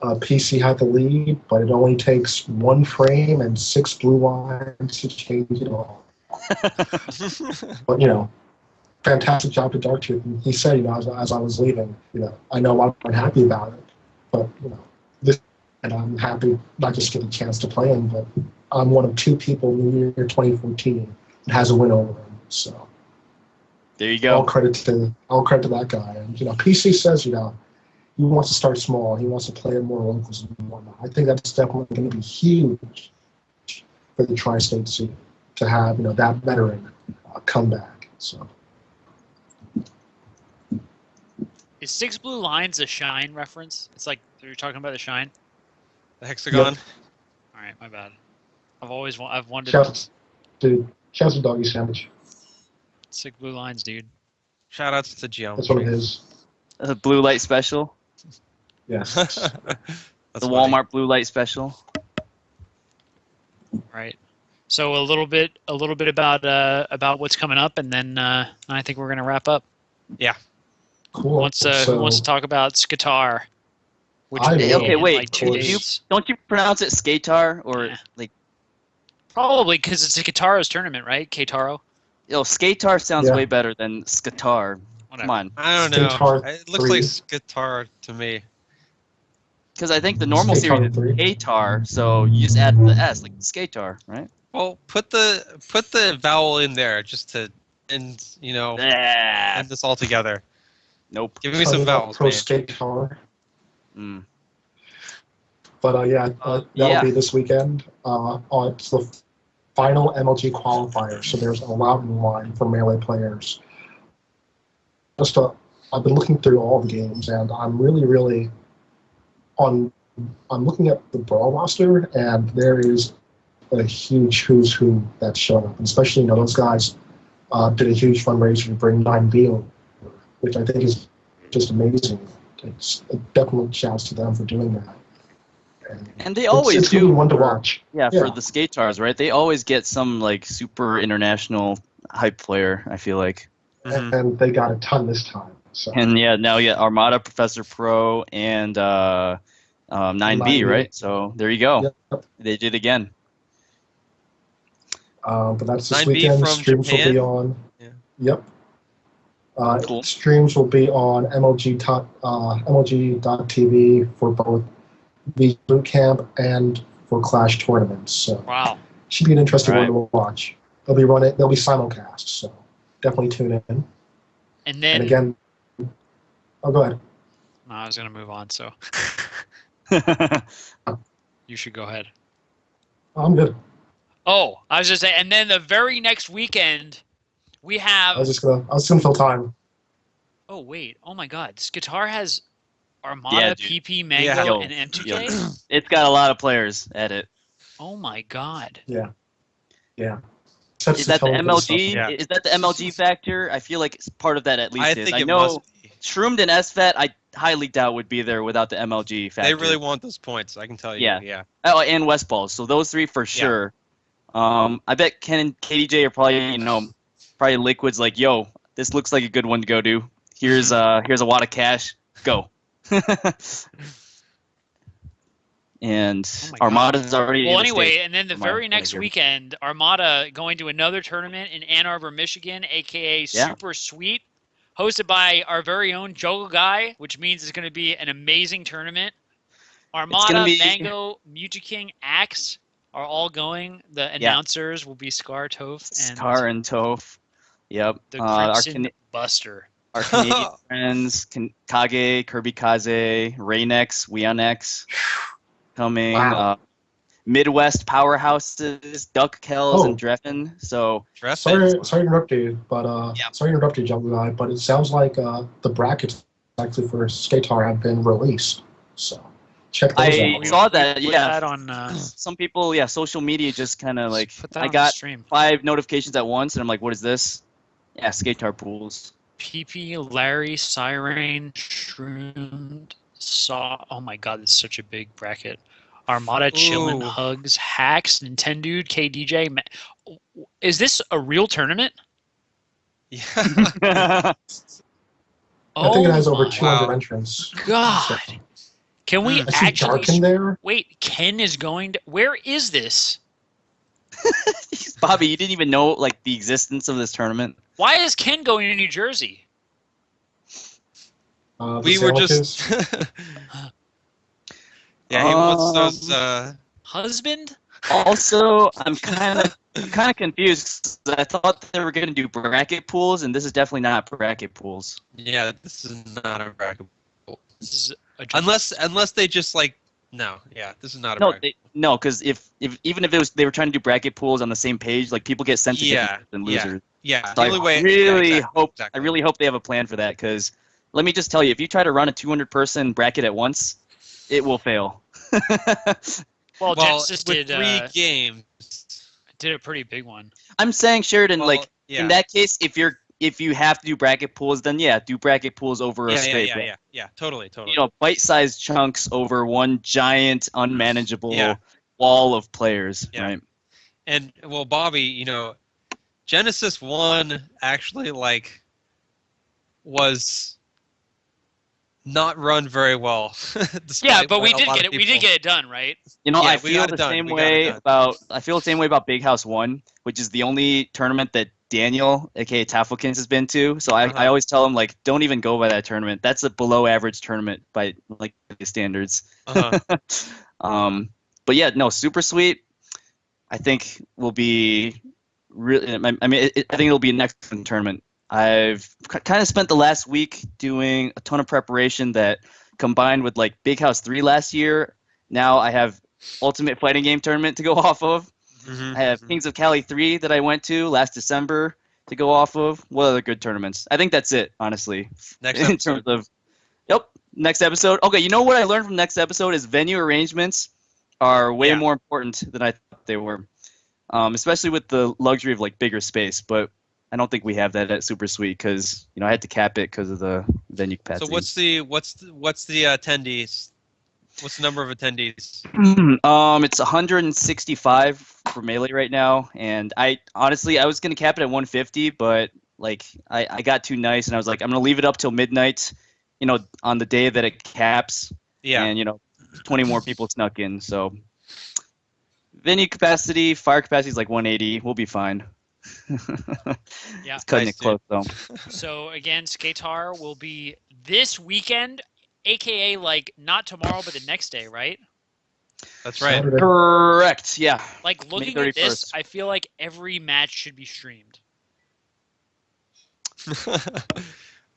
PC had the lead, but it only takes one frame and 6 blue lines to change it all. But, fantastic job to Darktooth. And he said, as I was leaving, I know I'm unhappy about it, but, and I'm happy not just to get a chance to play him, but I'm one of 2 people in the year 2014 that has a win over him. So there you go. All credit to that guy. And PC says he wants to start small. He wants to play at more locals and whatnot. I think that's definitely going to be huge for the tri-state scene to have that veteran comeback. So. Is 6 blue lines a Shine reference? It's like you're talking about the Shine. The hexagon. Yep. All right, my bad. I've wondered. Shouts to Doggy Sandwich. 6 blue lines, dude. Shout outs to Geometry. That's what it is. A blue light special. Yes. The Walmart blue light special. Right. So a little bit about what's coming up, and then I think we're gonna wrap up. Yeah. Cool. Who wants to talk about Skatar? Which I will be will. Okay, in wait. like 2 days. Don't you pronounce it Skatar or Yeah. Probably because it's a Kataro's tournament, right? Kataro. Skatar sounds Yeah. way better than Skatar. Whatever. Come on. I don't know. Skatar It looks 3. like guitar to me. Because I think the normal Skatar series 3. is Skatar, so you just add the S, like Skatar, right? Well, put the vowel in there just to end end this all together. Nope. Give me some vowels, Pro man. Skate Car. Mm. But that'll be this weekend. It's the final MLG qualifier, so there's a lot in line for Melee players. I've been looking through all the games, and I'm really, really on I'm looking at the Brawl roster, and there is a huge who's who that's showing up. And especially, those guys did a huge fundraiser to bring 9B over, which I think is just amazing. It's a definite shouts to them for doing that. And they always it's do. Really one to watch. Yeah, for the Skatars, right? They always get some like super international hype player, I feel like. And they got a ton this time. So. And now Armada, Professor Pro, and 9B, right? So there you go. Yep. They did again. But that's this weekend. Streams Japan? will be on. Yeah. Yep. Cool. Streams will be on MLG.TV for both the boot camp and for Clash tournaments. So wow, should be an interesting one to watch. They'll be simulcast, so definitely tune in. And then again, go ahead. No, I was going to move on, so you should go ahead. I'm good. Oh, I was just saying, and then the very next weekend, we have. I was gonna fill time. Oh wait! Oh my God! This guitar has Armada, PP, Mango, and M2K. It's got a lot of players at it. Oh my God! Yeah. Is that the MLG? Yeah. Is that the MLG factor? I feel like part of that at least is. I know Shroomed and SFAT, I highly doubt would be there without the MLG factor. They really want those points, I can tell you. Yeah. Oh, and Westballs. So those three for sure. I bet Ken and KDJ are probably, probably liquids like, yo, this looks like a good one to go do. Here's a wad of cash. Go. And Armada's already. Well, anyway, and then the very next weekend, Armada going to another tournament in Ann Arbor, Michigan, aka Super Sweet, hosted by our very own Jogo Guy, which means it's going to be an amazing tournament. Armada, Mango, Mutaking, Axe are all going. The announcers will be Scar, Toph, and Scar and Toph. Yep. The Crimson Buster. Our Canadian friends, Kage, Kirby Kaze, Raynex, Weonex. Coming, Midwest powerhouses, Duck Kells and Dreffen. So sorry to interrupt you, but Jungle Guy. But it sounds like the brackets actually for Skatar have been released. So check those out. I saw that. That on, some people, social media just kind of like I got 5 notifications at once, and I'm like, what is this? Yeah, Skatar pools. PP, Larry, Siren, Shroomed. Oh my God, this is such a big bracket. Armada, Chillin', Hugs, Hacks, Nintendude, KDJ. Is this a real tournament? Yeah. I think it has over 200 entrants. God. Can we actually... Darkin there? Wait, Ken is going to... Where is this? Bobby, you didn't even know the existence of this tournament? Why is Ken going to New Jersey? We were just... Yeah, he wants those. Husband? Also, I'm kind of confused. I thought they were going to do bracket pools, and this is definitely not bracket pools. Yeah, this is not a bracket pool. This is unless they just no. Yeah, this is not a bracket. No, because even if they were trying to do bracket pools on the same page, people get sent to and losers. Yeah. So I really hope they have a plan for that, because let me just tell you, if you try to run a 200-person bracket at once, it will fail. Well, Genesis with did 3 games. Did a pretty big one. I'm saying, Sheridan, in that case, if you have to do bracket pools, then do bracket pools over a straight. Yeah, totally. Bite-sized chunks over one giant, unmanageable wall of players, right? And Bobby, Genesis 1 actually was not run very well. Yeah, but we did get it. We did get it done, right? I feel the same way about Big House 1, which is the only tournament that Daniel, aka Tafflekins, has been to. So I always tell him don't even go by that tournament. That's a below average tournament by the standards. But Super Sweet, I think will be really. I think it'll be an excellent tournament. I've kind of spent the last week doing a ton of preparation that combined with Big House 3 last year. Now I have Ultimate Fighting Game Tournament to go off of. I have Kings of Cali 3 that I went to last December to go off of. What other good tournaments? I think that's it, honestly. Next in terms of, next episode. Okay, you know what I learned from next episode is venue arrangements are way Yeah. more important than I thought they were. Especially with the luxury of like bigger space, but I don't think we have that at Super Suite because I had to cap it because of the venue capacity. So what's the attendees? What's the number of attendees? It's 165 for Melee right now, and I was gonna cap it at 150, but like I got too nice, and I was like, I'm gonna leave it up till midnight, on the day that it caps, Yeah. and 20 more people snuck in, so venue capacity, fire capacity is like 180. We'll be fine. Yeah. It's cutting Nice, it close though. So again, Skatar will be this weekend, aka like not tomorrow, but the next day, right? That's right. Saturday. Correct. Yeah. Like May looking at this, 31st. I feel like every match should be streamed.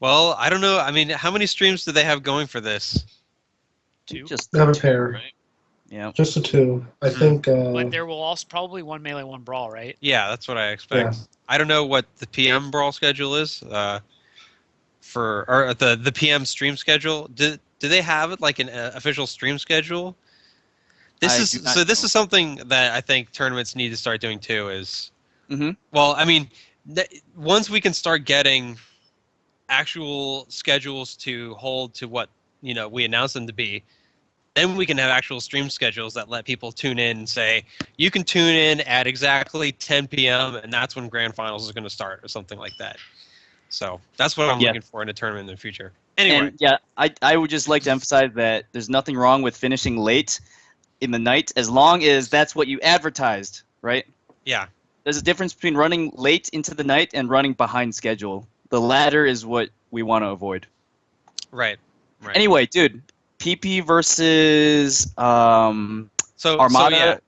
Well, I don't know. I mean, how many streams do they have going for this? Two. Just I have a pair. right? Yeah. Just the two. I think. But there will also probably one melee, one brawl, right? Yeah, that's what I expect. Yeah. I don't know what the PM brawl schedule is or the PM stream schedule. Do they have like an official stream schedule? I This do not is know. something that I think tournaments need to start doing too. Mhm. Well, I mean, once we can start getting actual schedules to hold to what we announce them to be, then we can have actual stream schedules that let people tune in and say, you can tune in at exactly 10 p.m. and that's when grand finals is going to start or something like that. So that's what I'm Yeah. looking for in a tournament in the future. Anyway, And yeah, I would just like to emphasize that there's nothing wrong with finishing late in the night as long as that's what you advertised, right? yeah. There's a difference between running late into the night and running behind schedule. The latter is what we want to avoid. Right. Anyway, dude, PP versus So Armada.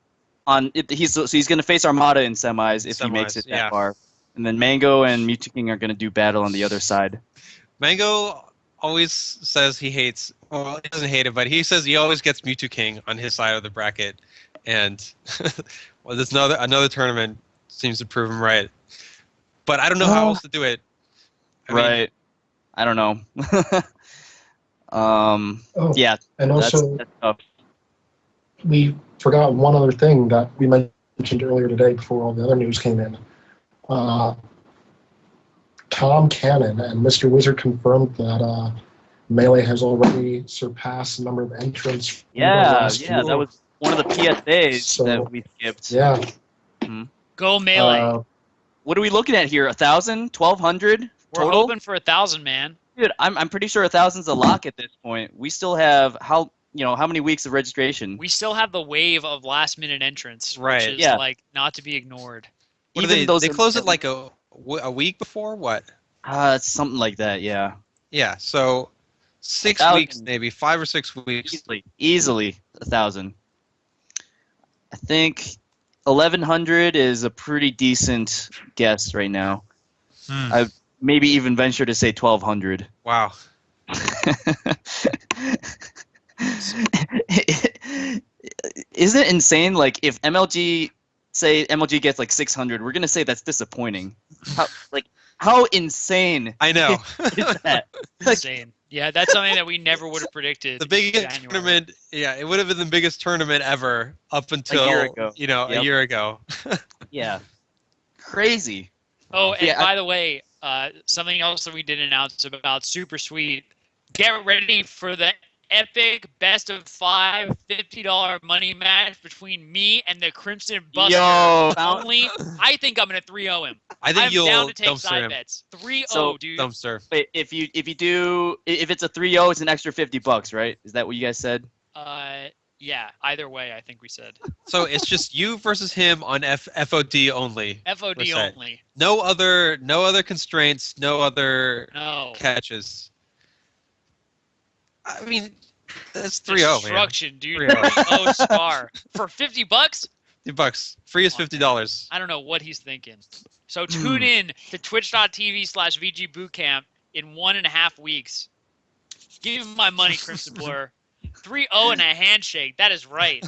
He's going to face Armada in semis if he makes Semis, it that yeah. far. And then Mango and Mewtwo King are going to do battle on the other side. Mango always says he hates. Well, he doesn't hate it, but he says he always gets Mewtwo King on his side of the bracket, and well, there's another tournament seems to prove him right. But I don't know how else to do it. I mean, Right. I don't know. Oh, Yeah, and also that's tough. we forgot one other thing that we mentioned earlier today before all the other news came in. Tom Cannon and Mr. Wizard confirmed that Melee has already surpassed the number of entrants. from the Yeah, last yeah, year. that was one of the PSAs So- that we skipped. Yeah. Go melee. What are we looking at here? 1,000? 1,200 We're total? hoping for 1,000, man. Dude, I'm pretty sure 1,000's a lock at this point. We still have how many weeks of registration? We still have the wave of last minute entrants, Right, which is yeah. like not to be ignored. what do Even they those they close it like a week before what? something like that. Yeah, Yeah, so 6 1,000. weeks, maybe 5 or 6 weeks. easily 1,000. I think 1,100 is a pretty decent guess right now. I maybe even venture to say 1,200. Wow. Isn't it insane? Like if MLG gets like 600, we're gonna say that's disappointing. How insane I know. is that? Insane. Yeah, that's something that we never would have predicted. The in biggest January. tournament, yeah, it would have been the biggest tournament ever up until year ago. a Yep. year ago. Yeah, crazy. Oh, and Yeah, by the way, something else that we did announce about Super Sweet. Get ready for the epic best of $5 $50 money match between me and the Crimson Buster. Yo, Only, I think I'm gonna 3-0 him. I think I'm you'll down to take dumpster side him. bets. 3-0, So, dude. Dumpster. wait, if it's a 3-0, it's an extra $50, right? Is that what you guys said? Yeah. Either way, I think we said So it's just you versus him on FOD only. FOD Percent. only. No other constraints, no other No. catches. I mean, that's 3-0, man. Destruction, dude. 3-0. 3-0 Scar for $50. $50. Free is $50. I don't know what he's thinking. So tune in to twitch.tv/VG Bootcamp in 1.5 weeks. Give him my money, Crimson Blur. 3-0 and a handshake. That is right.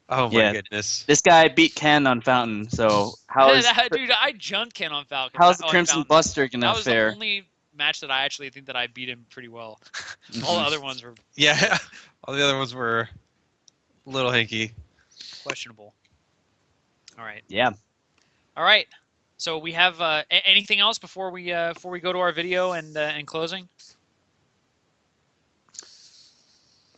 Oh my Yeah. goodness. This guy beat Ken on Fountain, so how is Dude, I jumped Ken on Falcon. how's the on Crimson Fountain. Buster That gonna was fare? the only match that I actually think that I beat him pretty well. All the other ones were Yeah, all the other ones were a little hinky. questionable. All right. Yeah. All right. So we have anything else before we go to our video and closing?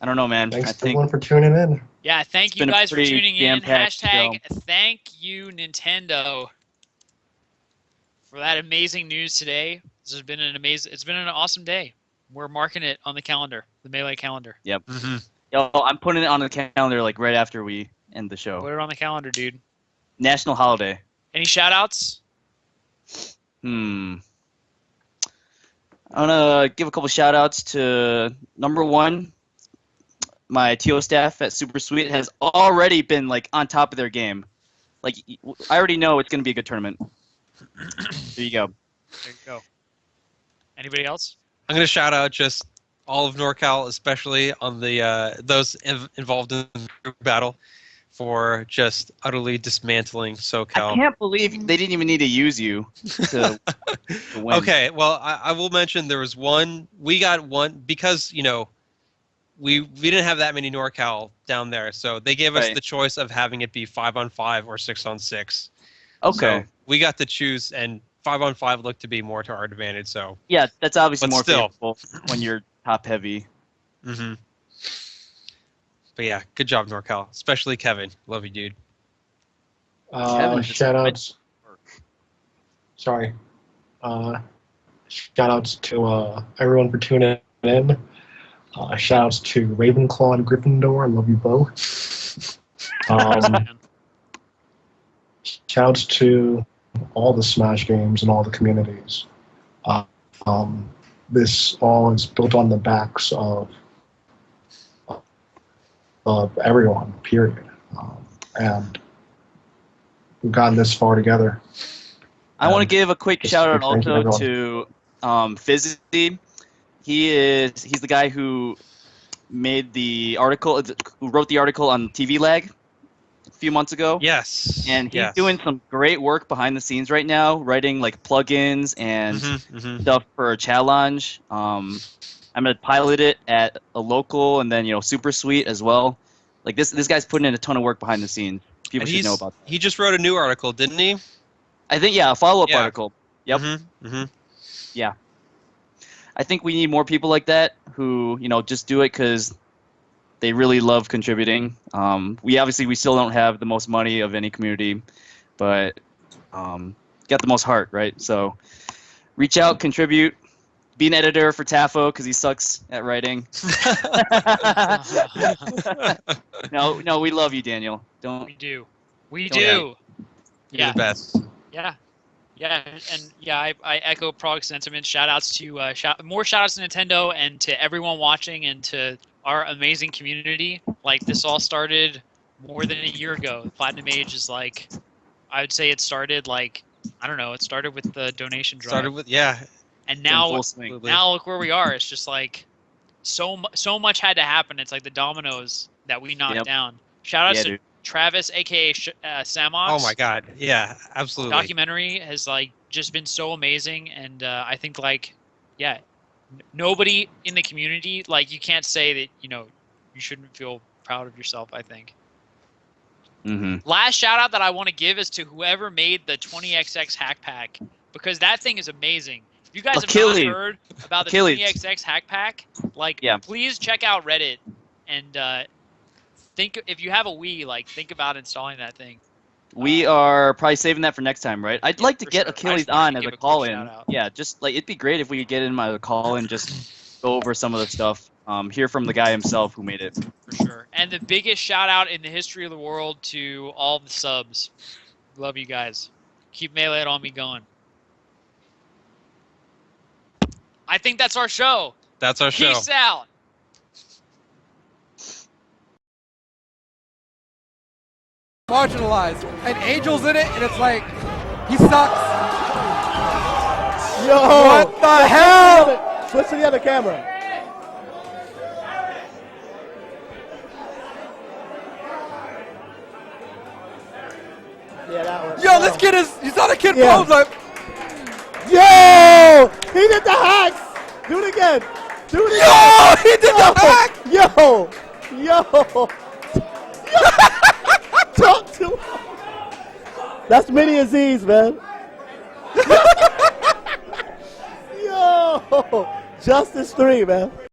I don't know, man. Thanks I think everyone for tuning in. Yeah, thank you been a guys for pretty tuning in. jam-packed Hashtag thank you Nintendo for that amazing news today. This has been it's been an awesome day. We're marking it on the calendar, the Melee calendar. Yep. Mm-hmm. Yo, I'm putting it on the calendar like right after we end the show. Put it on the calendar, dude. National holiday. Any shout outs? I want to give a couple shout outs to number one. My TO staff at Super Sweet has already been like on top of their game. Like I already know it's going to be a good tournament. There you go. There you go. Anybody else? I'm going to shout out just all of NorCal, especially on the those involved in the group battle, for just utterly dismantling SoCal. I can't believe they didn't even need to use you to win. Okay, well, I will mention there was one. We got one because, you know, we didn't have that many NorCal down there, so they gave us Right. the choice of having it be 5-on-5 or 6-on-6. Okay. So we got to choose, and 5-on-5 looked to be more to our advantage. So. Yeah, that's obviously But more still. favorable when you're top heavy. Mm-hmm. But yeah, good job, NorCal, especially Kevin. Love you, dude. Kevin just Shout went outs. Sorry. Shout outs to everyone for tuning in. Shout outs to Ravenclaw and Gryffindor. I love you both. Shout outs to all the Smash games and all the communities. This all is built on the backs of everyone, period. And we've gotten this far together. I want to give a quick just shout out thank you, also everyone. to Fizzy. He's the guy who made the article, who wrote the article on TV lag a few months ago. Yes. And he's yes. doing some great work behind the scenes right now, writing like plugins and stuff for a challenge. I'm gonna pilot it at a local and then Super Sweet as well. Like this guy's putting in a ton of work behind the scenes. People should know about that. He just wrote a new article, didn't he? I think a follow-up Yeah. article. Yep. Mm-hmm. Yeah. I think we need more people like that who just do it because they really love contributing. We still don't have the most money of any community, but got the most heart, right? So reach out, contribute, be an editor for Tafo because he sucks at writing. No, we love you, Daniel. Don't. We do. We Don't do. You're Yeah. the best. Yeah. Yeah, and yeah, I echo Prog's sentiment. Shout outs to more shout outs to Nintendo and to everyone watching and to our amazing community. Like this all started more than a year ago. Platinum Age is like, I would say it started like, I don't know, it started with the donation drive. Started with and and in now full swing. Absolutely. now look where we are. It's just like so much had to happen. It's like the dominoes that we knocked Yep. down. Shout outs Yeah, to dude. Travis, aka Samox. Oh my God. Yeah, absolutely. Documentary has like just been so amazing, and I think nobody in the community, like, you can't say that you shouldn't feel proud of yourself. I think Mm-hmm. last shout out that I want to give is to whoever made the 20XX hack pack, because that thing is amazing. If you guys Achilles. have not heard about the Achilles. 20XX hack pack, Yeah. please check out Reddit and think, if you have a Wii, like, think about installing that thing. We are probably saving that for next time, right? I'd like to for get sure. I Achilles just wanted on to as give a a quick call-in. shout-out. Yeah, just like it'd be great if we could get in my call and just go over some of the stuff. Hear from the guy himself who made it. For sure. And the biggest shout out in the history of the world to all the subs. Love you guys. Keep Melee It On Me going. I think that's our show. That's our show. Peace out. Marginalized, and Angel's in it, and it's like, he sucks. Yo! What the hell? Switch to the other camera. Yeah, that one. Yo, this kid is, you saw the kid Yeah. pose like, Yo! He did the hacks! Do it again! Do it again! Yo! He did the hack! Yo! Yo! Talk to him! That's Mini Aziz, man. Yo! Justice 3, man.